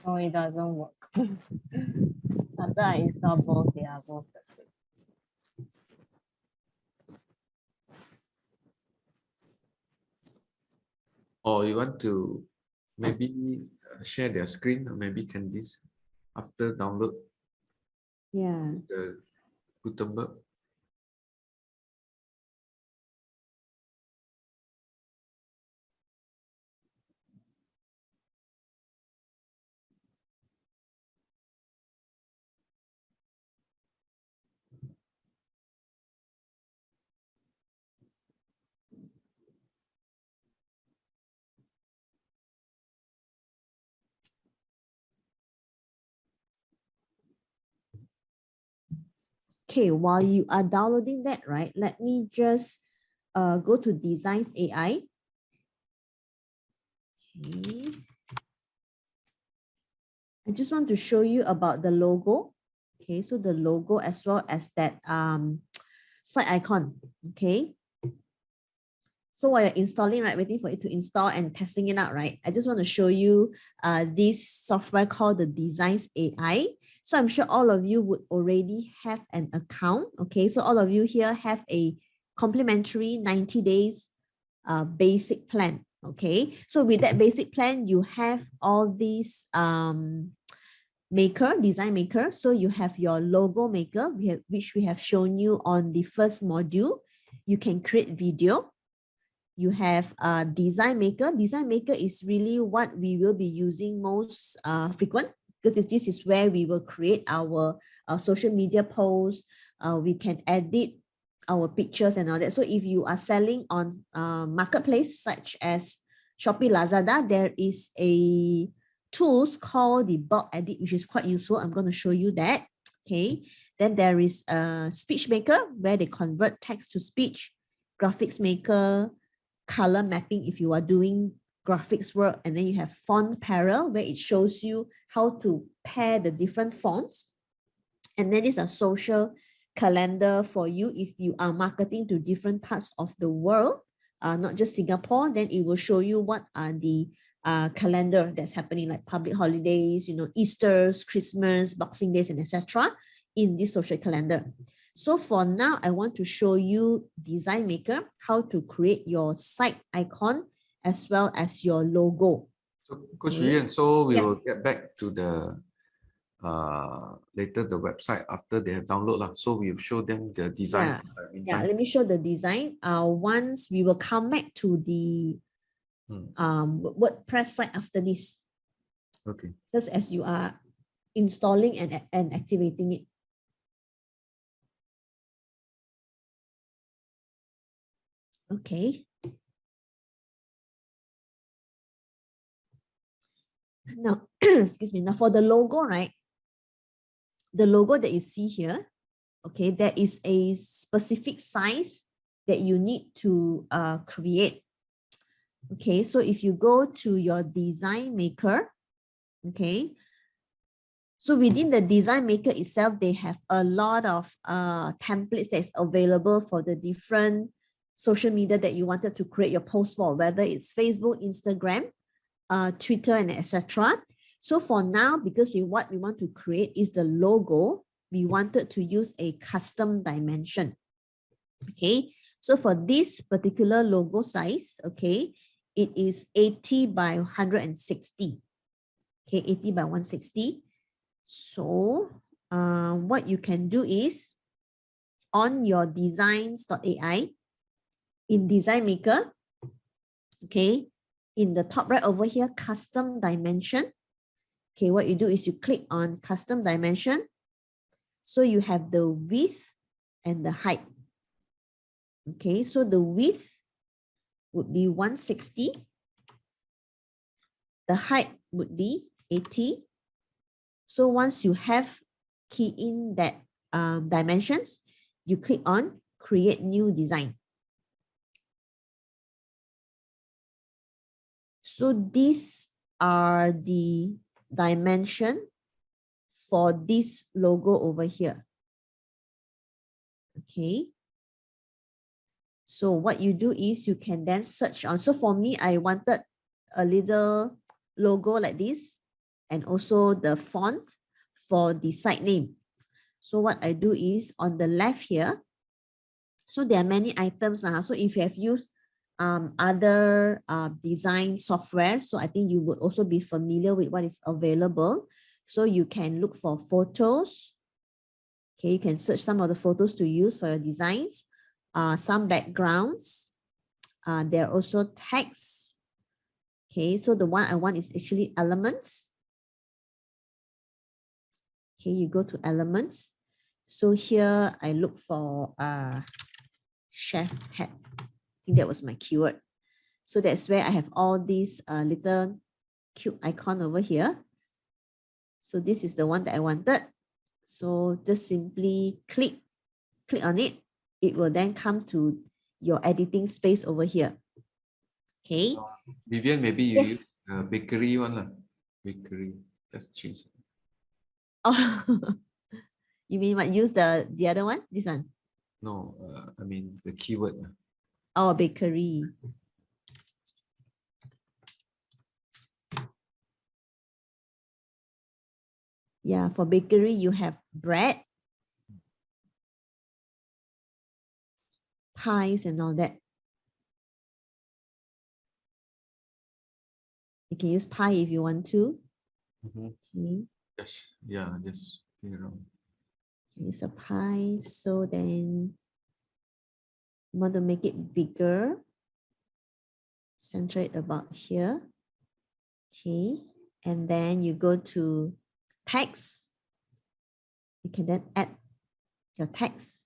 Oh, it doesn't work. After I install both, they are both the same. Or you want to maybe share their screen, or maybe Candice after download Yeah. the Gutenberg. Okay, while you are downloading that, right, let me just go to Designs AI. Okay. I just want to show you about the logo. Okay, so the logo as well as that site icon. Okay. So while you're installing, right, waiting for it to install and testing it out, right, I just want to show you this software called the Designs AI. So I'm sure all of you would already have an account. Okay, so all of you here have a complimentary 90 days basic plan. Okay, so with that basic plan, you have all these design maker. So you have your logo maker, which we have shown you on the first module. You can create video. You have a design maker. Design maker is really what we will be using most frequent, because this is where we will create our social media posts. We can edit our pictures and all that. So if you are selling on marketplace such as Shopee, Lazada, there is a tools called the bulk edit, which is quite useful. I'm going to show you that. Okay. Then there is a speech maker where they convert text to speech, graphics maker, color mapping if you are doing graphics work, and then you have font pairer where it shows you how to pair the different fonts. And then it's a social calendar for you if you are marketing to different parts of the world, not just Singapore. Then it will show you what are the calendar that's happening, like public holidays, Easter's, Christmas, Boxing Days, and etc. in this social calendar. So for now, I want to show you Design Maker, how to create your site icon as well as your logo. So, Coach Vivian, so we Yeah. will get back to the later the website after they have downloaded. So we'll show them the designs. Yeah, let me show the design. Once we will come back to the WordPress site after this. Okay. Just as you are installing and activating it. Okay. Now, excuse me. Now for the logo, right? The logo that you see here, okay, there is a specific size that you need to create. Okay, so if you go to your design maker, okay, so within the design maker itself, they have a lot of templates that's available for the different social media that you wanted to create your post for, whether it's Facebook, Instagram, Twitter, and etc. So for now, because what we want to create is the logo, we wanted to use a custom dimension. Okay, so for this particular logo size, okay, it is 80 by 160. Okay, 80 by 160. So what you can do is on your designs.ai, in Design Maker, okay, in the top right over here, custom dimension. Okay, what you do is you click on custom dimension. So you have the width and the height. Okay, so the width would be 160. The height would be 80. So once you have key in that dimensions, you click on create new design. So these are the dimension for this logo over here. Okay. So what you do is you can then search on. So for me, I wanted a little logo like this and also the font for the site name. So what I do is on the left here, so there are many items now. So if you have used other design software, so I think you would also be familiar with what is available. So you can look for photos. Okay, you can search some of the photos to use for your designs. Some backgrounds. There are also text. Okay, so the one I want is actually elements. Okay, you go to elements. So here I look for chef hat. I think that was my keyword. So that's where I have all these little cute icon over here. So this is the one that I wanted. So just simply click click on it, it will then come to your editing space over here. Okay. Vivian, maybe you Yes. use bakery one lah. Bakery. Let's change. Oh, you mean what? Use the other one? This one? No, I mean the keyword. Oh, bakery. Yeah, for bakery, you have bread, pies, and all that. You can use pie if you want to. Okay. Yes, yeah, just Use a pie. So then you want to make it bigger. Center it about here. Okay. And then you go to text. You can then add your text.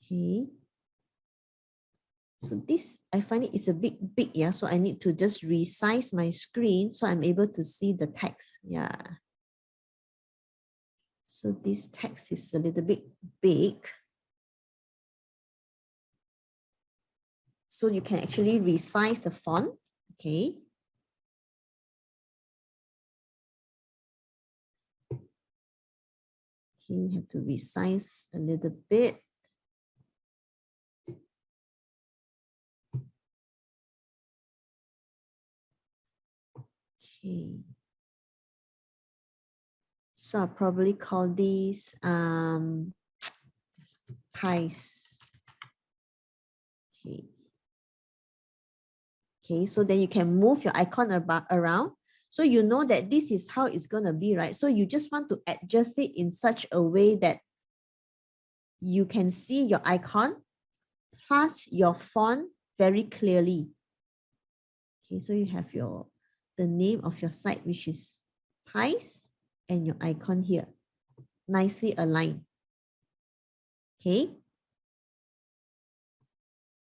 Okay. So this, I find it is a bit big, yeah. So I need to just resize my screen so I'm able to see the text. Yeah. So this text is a little bit big. So you can actually resize the font. Okay. Okay, you have to resize a little bit. Okay. So I'll probably call these pies. Okay. Okay, so then you can move your icon around. So you know that this is how it's going to be, right? So you just want to adjust it in such a way that you can see your icon plus your font very clearly. Okay, so you have the name of your site, which is pies, and your icon here, nicely aligned. Okay.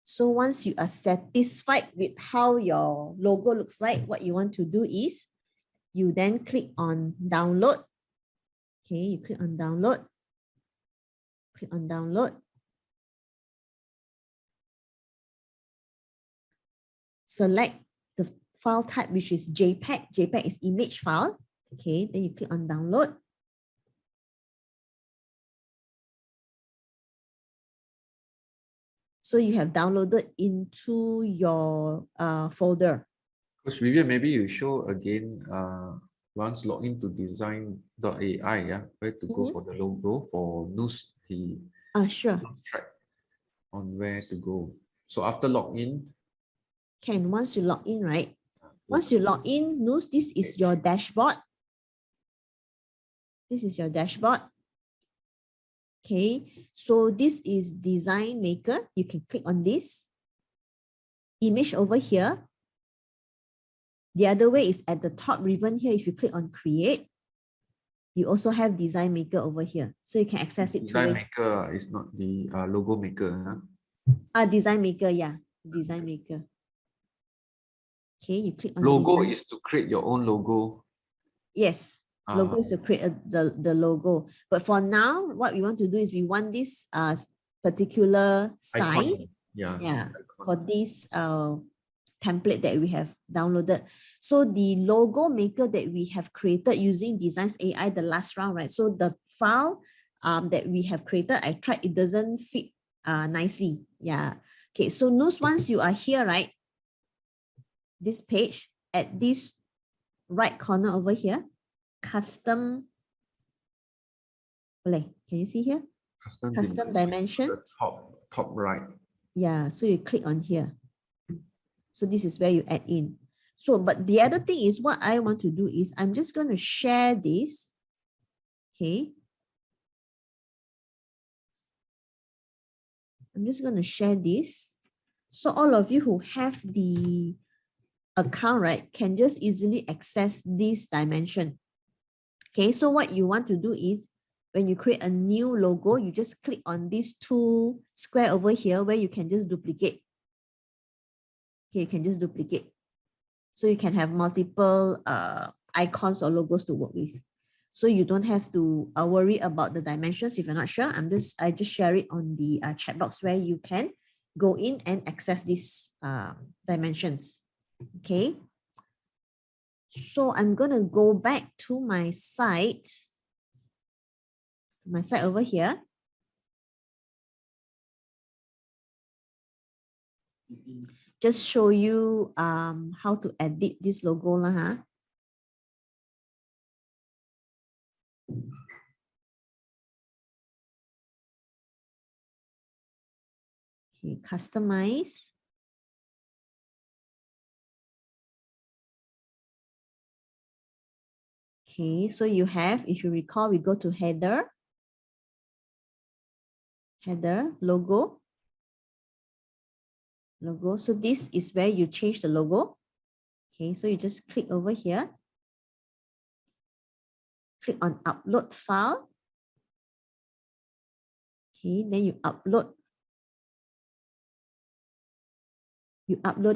So once you are satisfied with how your logo looks like, what you want to do is you then click on download. Okay, you click on download. Click on download. Select the file type, which is JPEG. JPEG is image file. Okay, then you click on download. So you have downloaded into your folder. Coach Vivian, maybe you show again once log into design.ai, yeah, where to go for the logo for news. Sure. Track on where to go. So after login. Once you log in, right? Once you log in, news, this is your dashboard. This is your dashboard. Okay, so this is Design Maker. You can click on this. Image over here. The other way is at the top ribbon here. If you click on Create, you also have Design Maker over here. So you can access it. Design Maker is not the logo maker. Huh? Design Maker, yeah. Design Maker. Okay, you click on logo design. is to create your own logo. Yes. Logo is to create the logo. But for now, what we want to do is we want this particular site. Yeah. For this template that we have downloaded. So the logo maker that we have created using Designs AI, the last round, right? So the file that we have created, I tried, it doesn't fit nicely. Yeah. Okay, so once you are here, right? This page, at this right corner over here, custom, can you see here? Custom dimensions. Top right. Yeah, so you click on here. So this is where you add in. So, but the other thing is what I want to do is I'm just going to share this. Okay. I'm just going to share this. So all of you who have the account, right, can just easily access this dimension. Okay, so what you want to do is when you create a new logo, you just click on these two square over here where you can just duplicate. Okay, you can just duplicate. So you can have multiple icons or logos to work with. So you don't have to worry about the dimensions if you're not sure. I just share it on the chat box where you can go in and access these dimensions. Okay. So I'm gonna go back to my site. My site over here. Just show you how to edit this logo lah, huh? Okay, customize. Okay, so you have, if you recall, we go to header, logo. So this is where you change the logo. Okay, so you just click over here. Click on upload file. Okay, then you upload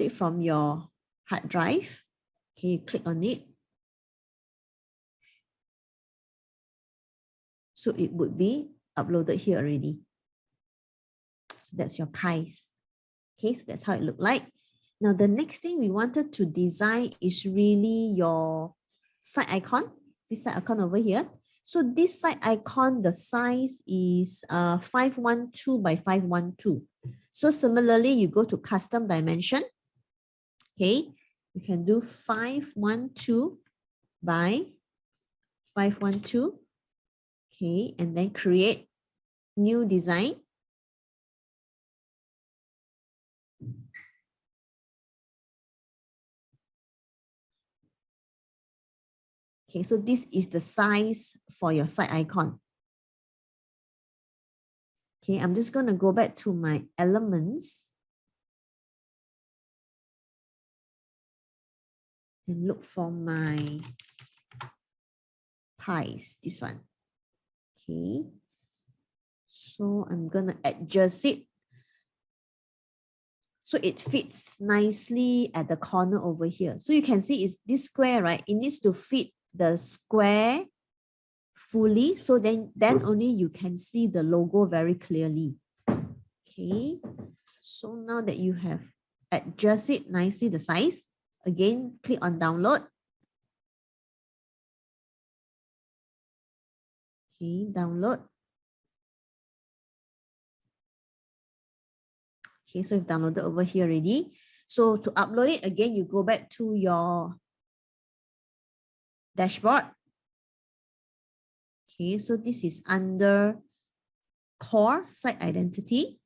it from your hard drive. Okay, you click on it. So it would be uploaded here already. So that's your pies. Okay, so that's how it looked like. Now the next thing we wanted to design is really your site icon. This site icon over here. So this site icon, the size is 512 by 512. So similarly, you go to custom dimension. Okay, you can do 512 by 512. Okay, and then create new design. Okay, so this is the size for your site icon. Okay, I'm just going to go back to my elements and look for my pies, this one. Okay, so I'm going to adjust it so it fits nicely at the corner over here. So you can see it's this square, right? It needs to fit the square fully, so then only you can see the logo very clearly. Okay, so now that you have adjusted nicely the size, again click on download. Okay, download. Okay, so you've downloaded over here already. So to upload it again, you go back to your dashboard. Okay, so this is under core site identity,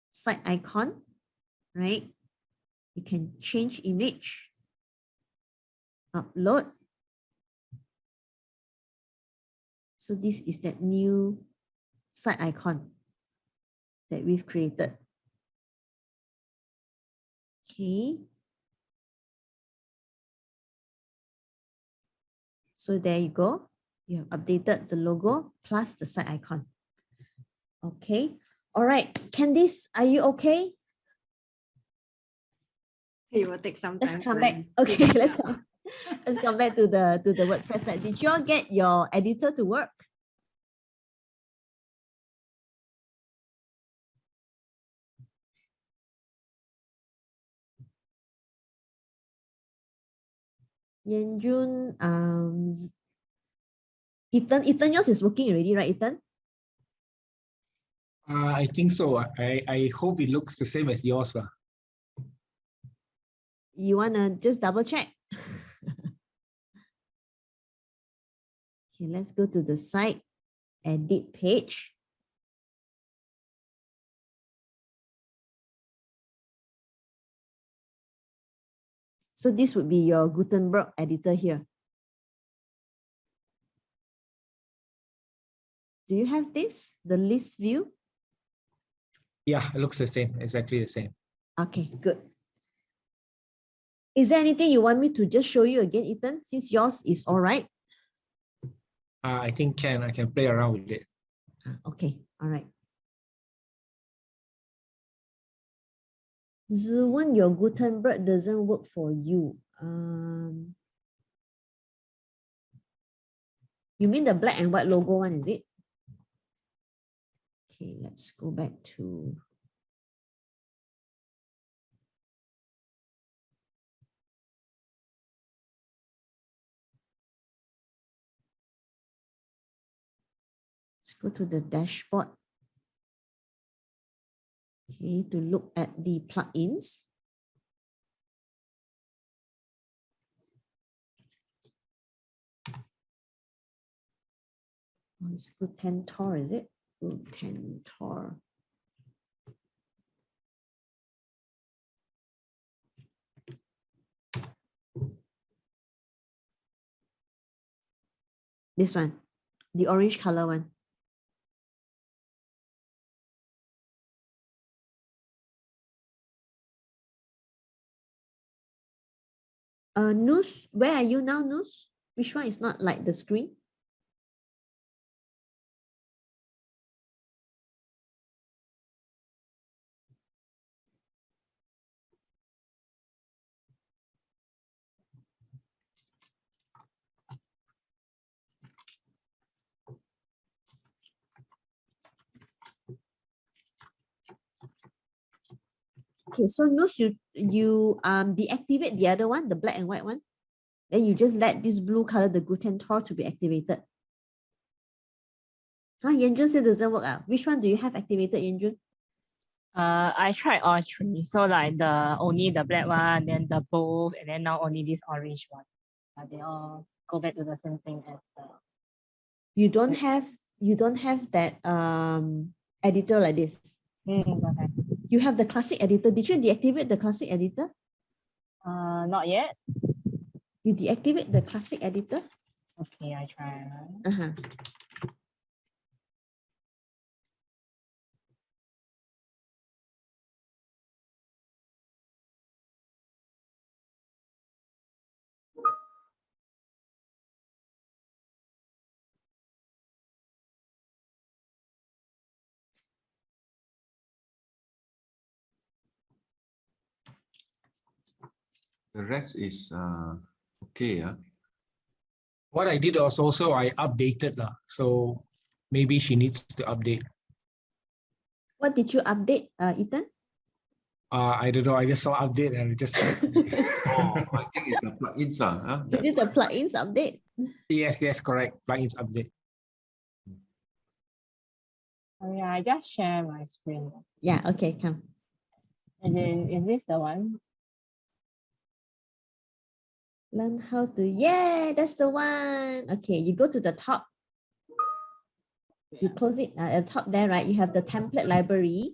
site icon, right? You can change image, upload. So this is that new site icon that we've created. Okay. So there you go. You have updated the logo plus the site icon. Okay. All right. Candice, are you okay? It will take some time. Let's come back. Okay, let's come back to the WordPress site. Did you all get your editor to work? Yanjun, Ethan, yours is working already, right, Ethan? I think so. I hope it looks the same as yours. You wanna just double check? Okay, let's go to the site, edit page. So this would be your Gutenberg editor here. Do you have this, the list view? Yeah, it looks the same, exactly the same. Okay, good. Is there anything you want me to just show you again, Ethan, since yours is all right? I think I can play around with it. Okay, all right. Zwan, your Gutenberg doesn't work for you. You mean the black and white logo one, is it? Okay, let's go back to. Let's go to the dashboard. Okay, to look at the plugins. Oh, it's Gutentor, is it? Gutentor. This one, the orange color one. Noos, where are you now, Noos? Which one is not like the screen? Okay, so Noos, you deactivate the other one, the black and white one. Then you just let this blue color, the Gutentor, to be activated. Huh, Yanjun said doesn't work. Which one do you have activated, Yanjun? I tried all three. So like only the black one, then the both, and then now only this orange one. They all go back to the same thing as the. You don't have that editor like this. Okay. You have the classic editor. Did you deactivate the classic editor? Not yet. You deactivate the classic editor? Okay, I try. Uh-huh. The rest is okay. What I did was also I updated so maybe she needs to update. What did you update, Ethan? I don't know. I just saw update and I just. Oh, I think it's the plugins. Is it the plugins update? Yes, correct. Plugins update. Oh yeah, I just share my screen. Yeah, okay, come. And then is this the one? Learn how to, yeah, that's the one. Okay, you go to the top. You close it at the top there, right? You have the template library,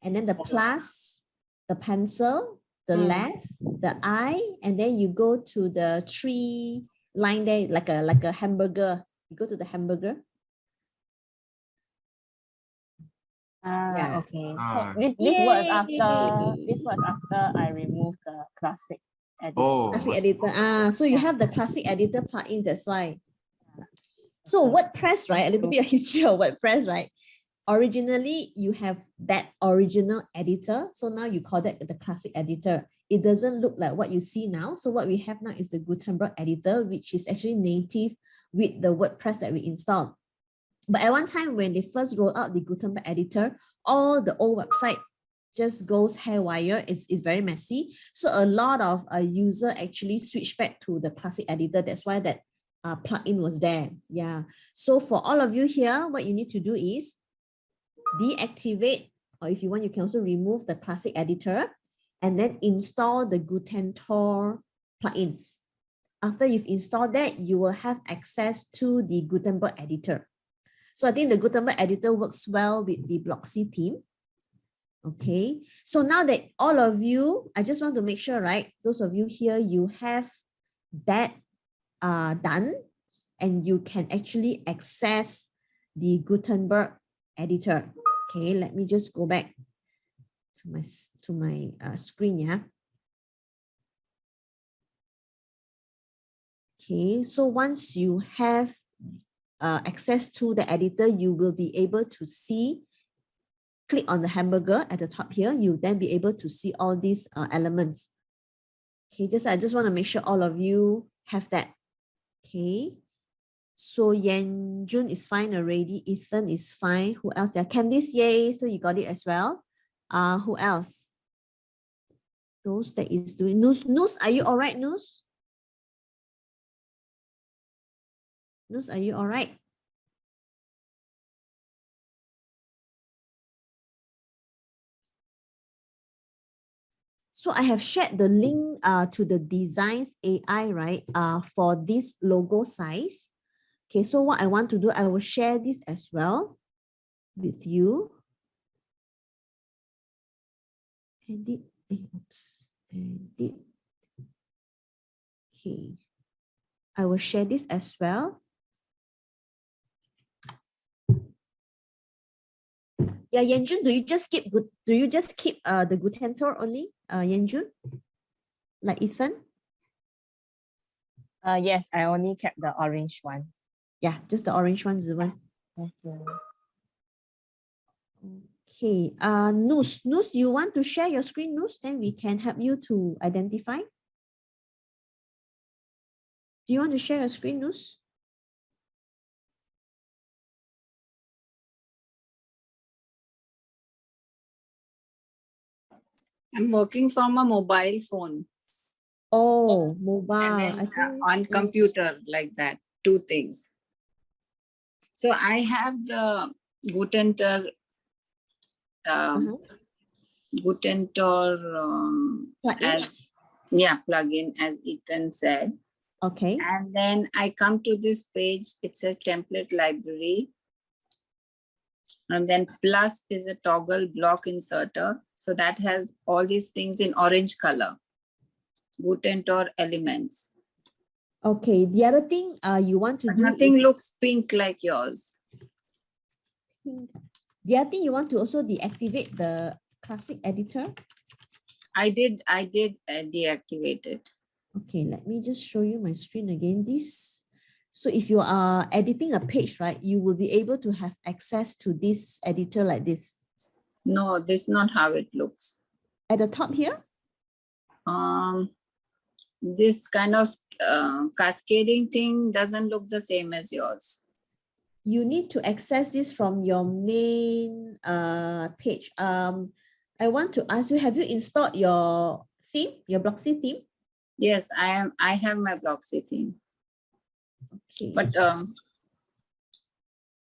and then the plus, the pencil, the left, the eye, and then you go to the three line there, like a hamburger. You go to the hamburger. Yeah. Okay. So this was after I removed the classic editor. Oh, Classic editor. So you have the classic editor plugin, that's why. So WordPress, right? A little bit of history of WordPress, right? Originally, you have that original editor. So now you call that the classic editor. It doesn't look like what you see now. So what we have now is the Gutenberg editor, which is actually native with the WordPress that we installed. But at one time, when they first rolled out the Gutenberg editor, all the old website just goes haywire. It's very messy. So a lot of user actually switched back to the classic editor. That's why that plugin was there. Yeah. So for all of you here, what you need to do is deactivate, or if you want, you can also remove the classic editor and then install the Gutentor plugins. After you've installed that, you will have access to the Gutenberg editor. So I think the Gutenberg editor works well with the Bloxy team. Okay, so now that all of you, I just want to make sure, right? Those of you here, you have that done, and you can actually access the Gutenberg editor. Okay, let me just go back to my screen, yeah. Okay, so once you have access to the editor, you will be able to see, click on the hamburger at the top here, you'll then be able to see all these elements. Okay, I just want to make sure all of you have that. Okay, So Yan Jun is fine already. Ethan is fine. Who else? Yeah, Candice, yay. So you got it as well. Who else? Those that is doing Noos, are you all right, Noos? Noos, are you all right? So I have shared the link to the Designs AI, right? For this logo size. Okay, so what I want to do, I will share this as well with you. Edit, oops, edit. Okay, I will share this as well. Yeah, Yanjun, do you just keep the Gutentor only, Yanjun? Like Ethan? Yes, I only kept the orange one. Yeah, just the orange one, Zivan. Thank you. Okay, Noos, you want to share your screen, Noos? Then we can help you to identify. Do you want to share your screen, Noos? I'm working from a mobile phone. Oh, mobile. And then I think on computer, like that, two things. So I have the Gutentor, Gutentor as, yeah, plugin, as Ethan said. Okay. And then I come to this page, it says template library. And then plus is a toggle block inserter. So that has all these things in orange color. Gutentor elements. Okay, the other thing you want to But do nothing is, looks pink like yours. the other thing you want to also deactivate the classic editor. I did deactivate it. Okay, let me just show you my screen again. So if you are editing a page, right, you will be able to have access to this editor like this. No, this is not how it looks. At the top here? This kind of cascading thing doesn't look the same as yours. You need to access this from your main page. I want to ask you, have you installed your theme, your Bloxy theme? Yes, I have my Bloxy theme. Okay. But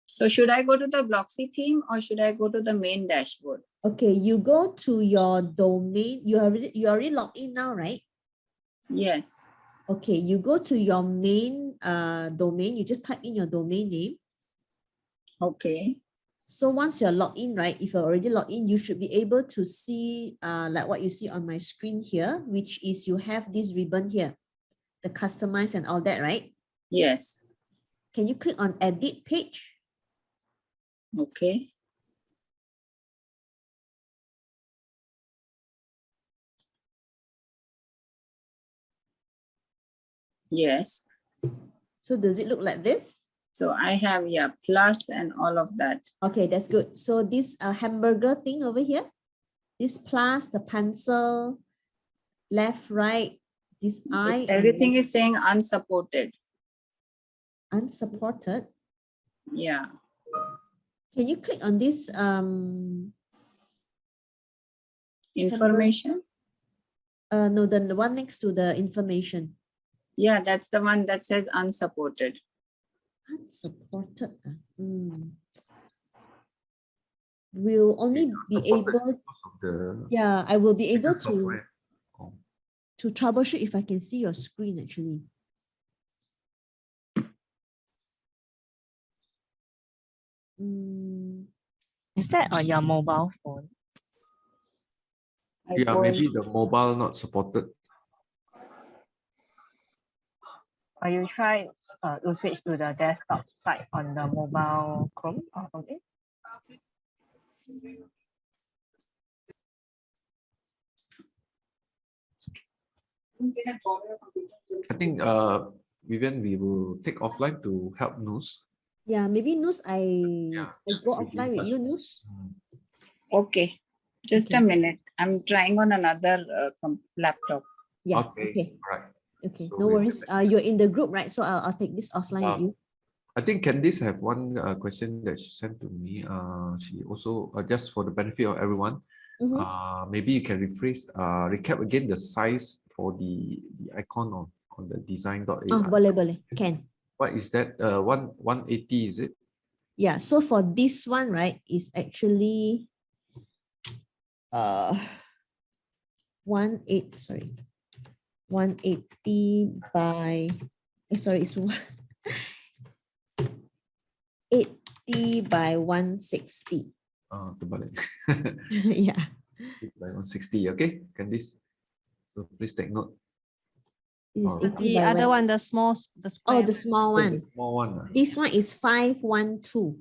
so should I go to the Bloxy theme or should I go to the main dashboard? Okay, you go to your domain. You already logged in now, right? Yes. Okay, you go to your main domain. You just type in your domain name. Okay. So once you're logged in, right, if you're already logged in, you should be able to see like what you see on my screen here, which is you have this ribbon here, the customize and all that, right? Yes. Can you click on edit page? Okay. Yes. So does it look like this? So I have, yeah, plus and all of that. Okay, that's good. So this hamburger thing over here, this plus, the pencil, left, right, this eye. Everything is saying unsupported. Unsupported. Yeah. Can you click on this information? No, the one next to the information. Yeah, that's the one that says unsupported. Unsupported. Will only be able. Yeah, I will be able to troubleshoot if I can see your screen actually. Is that on your mobile phone? Yeah, maybe the mobile not supported. Or you try to switch to the desktop side on the mobile Chrome or something? I think Vivian, we will take offline to help Noos. Yeah, maybe Noos, I go offline with you, Noos. Okay, just a minute. I'm trying on another laptop. Yeah. Okay. Okay. All right. Okay. So No we'll worries. You're in the group, right? So I'll take this offline with you. I think Candice have one question that she sent to me. She also, just for the benefit of everyone, maybe you can recap again the size for the icon on the design.ai. Oh, boleh. Can. What is that? 180, is it? Yeah, so for this one, right, is actually 180 by, sorry, it's 80 by 160. Terbalik. Yeah. 80 by 160, okay, Candice. So please take note. This is Alright. 80 The by other 1. one, the small, the Oh, square. the small So one. the small one. This one is 512.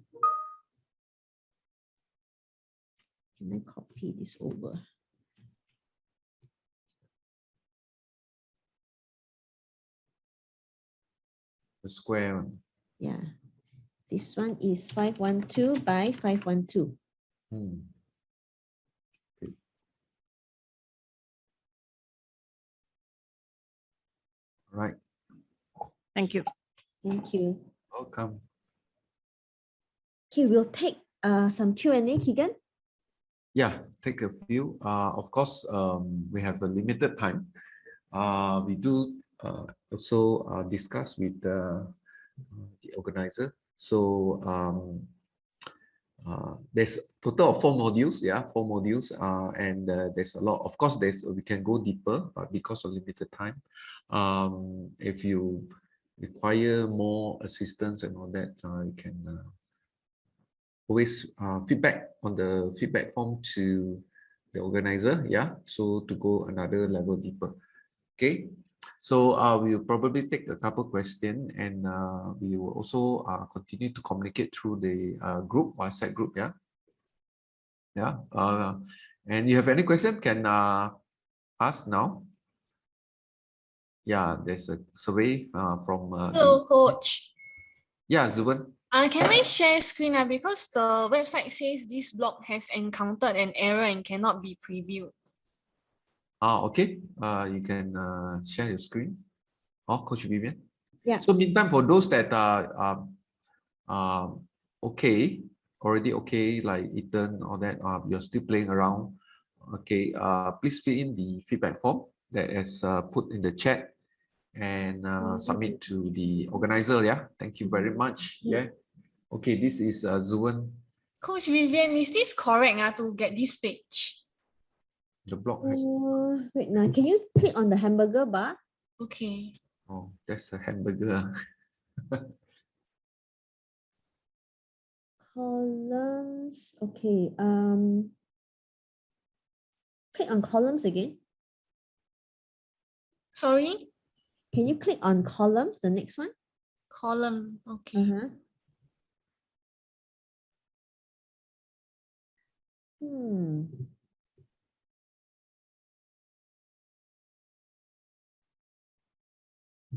Can I copy this over? The square one. Yeah. This one is 512 by 512. Okay. Right. Thank you. Thank you. Welcome. Okay, we'll take some Q&A, Keegan. Yeah, take a few. Of course, we have a limited time. We do also discuss with the organizer. So there's a total of 4 modules. Yeah, 4 modules. And there's a lot. Of course, we can go deeper, but because of limited time, if you require more assistance and all that, you can always feedback on the feedback form to the organizer. Yeah, so to go another level deeper. Okay, so we'll probably take a couple questions, and we will also continue to communicate through the group, WhatsApp group. Yeah, yeah. And you have any question, can ask now. Yeah, there's a survey from. Hello, Coach. Yeah, Zuban. Can I share screen because the website says this blog has encountered an error and cannot be previewed. Okay. You can share your screen. Oh, Coach Vivian. Yeah. So meantime, for those that are okay, already okay, like Ethan or that, you're still playing around. Okay. Please fill in the feedback form that is put in the chat and submit to the organizer. Yeah. Thank you very much. Yeah. Okay. This is Zuan. Coach Vivian, is this correct to get this page? The blog has. Wait, now can you click on the hamburger bar? Okay. Oh, that's a hamburger. Columns. Okay. Click on columns again. Sorry? Can you click on columns, the next one? Column. Okay.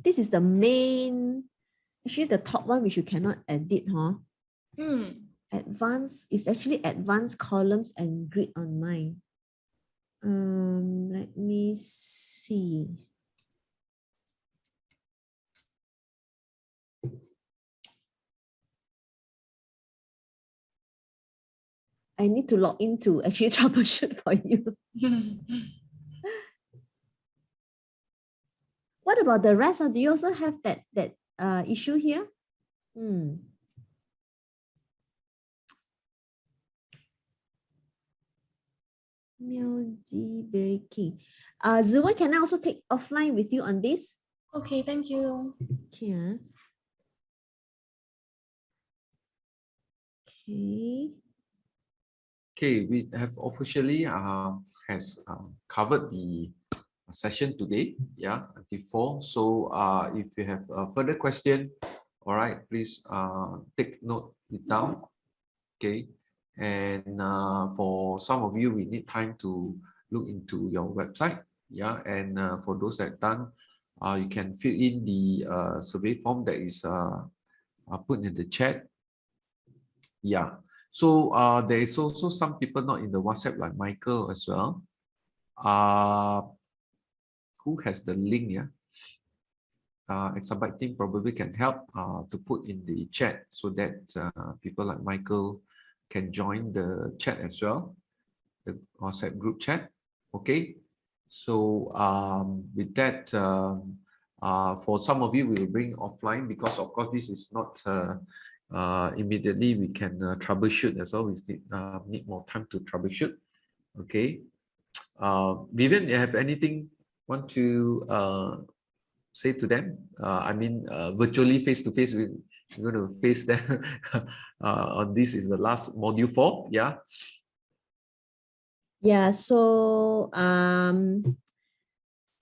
This is the main, actually the top one which you cannot edit, huh? Advanced is actually advanced columns and grid on mine. Let me see. I need to log in to actually troubleshoot for you. What about the rest? Do you also have that issue here? Breaking. Zuan, can I also take offline with you on this? Okay, thank you. Okay. Okay. Okay, we have officially has covered the session today. Yeah, before. So if you have a further question, all right, please take note it down. Okay, and for some of you, we need time to look into your website. Yeah, and for those that done, you can fill in the survey form that is put in the chat. Yeah. So there is also some people not in the WhatsApp, like Michael as well. Who has the link? Yeah. Exabyte team probably can help to put in the chat so that people like Michael can join the chat as well, the WhatsApp group chat. Okay, so with that, for some of you, we will bring offline because of course this is not immediately we can troubleshoot as well. We need more time to troubleshoot. Okay, Vivian, you have anything want to say to them? I mean, virtually face to face, we're going to face them on this is the last module 4. Yeah. Yeah, so I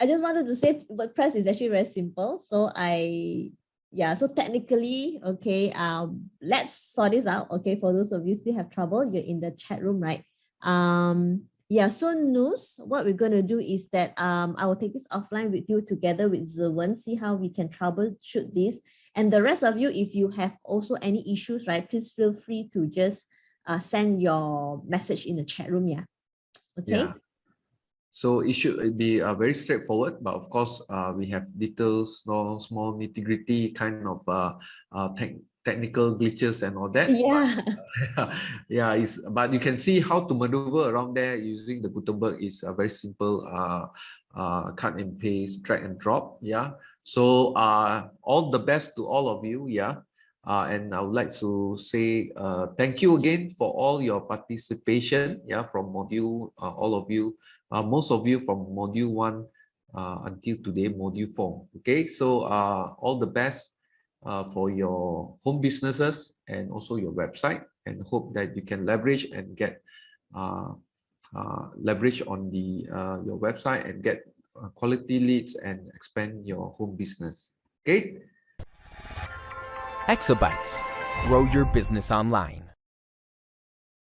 just wanted to say WordPress is actually very simple. So so technically, okay, let's sort this out. Okay, for those of you still have trouble, you're in the chat room, right? Yeah, so Nus, what we're going to do is that I will take this offline with you together with Zerwan, see how we can troubleshoot this. And the rest of you, if you have also any issues, right, please feel free to just send your message in the chat room. Yeah. Okay. Yeah. So it should be very straightforward, but of course, we have little small nitty-gritty kind of technical glitches and all that. Yeah. Yeah, but you can see how to maneuver around there using the Gutenberg is a very simple cut and paste, drag and drop. Yeah. So all the best to all of you. Yeah. And I would like to say thank you again for all your participation. Yeah, from module, all of you, most of you from module 1 until today, module 4. Okay, so all the best for your home businesses and also your website, and hope that you can leverage and get leverage on the your website and get quality leads and expand your home business. Okay. Exabytes. Grow your business online.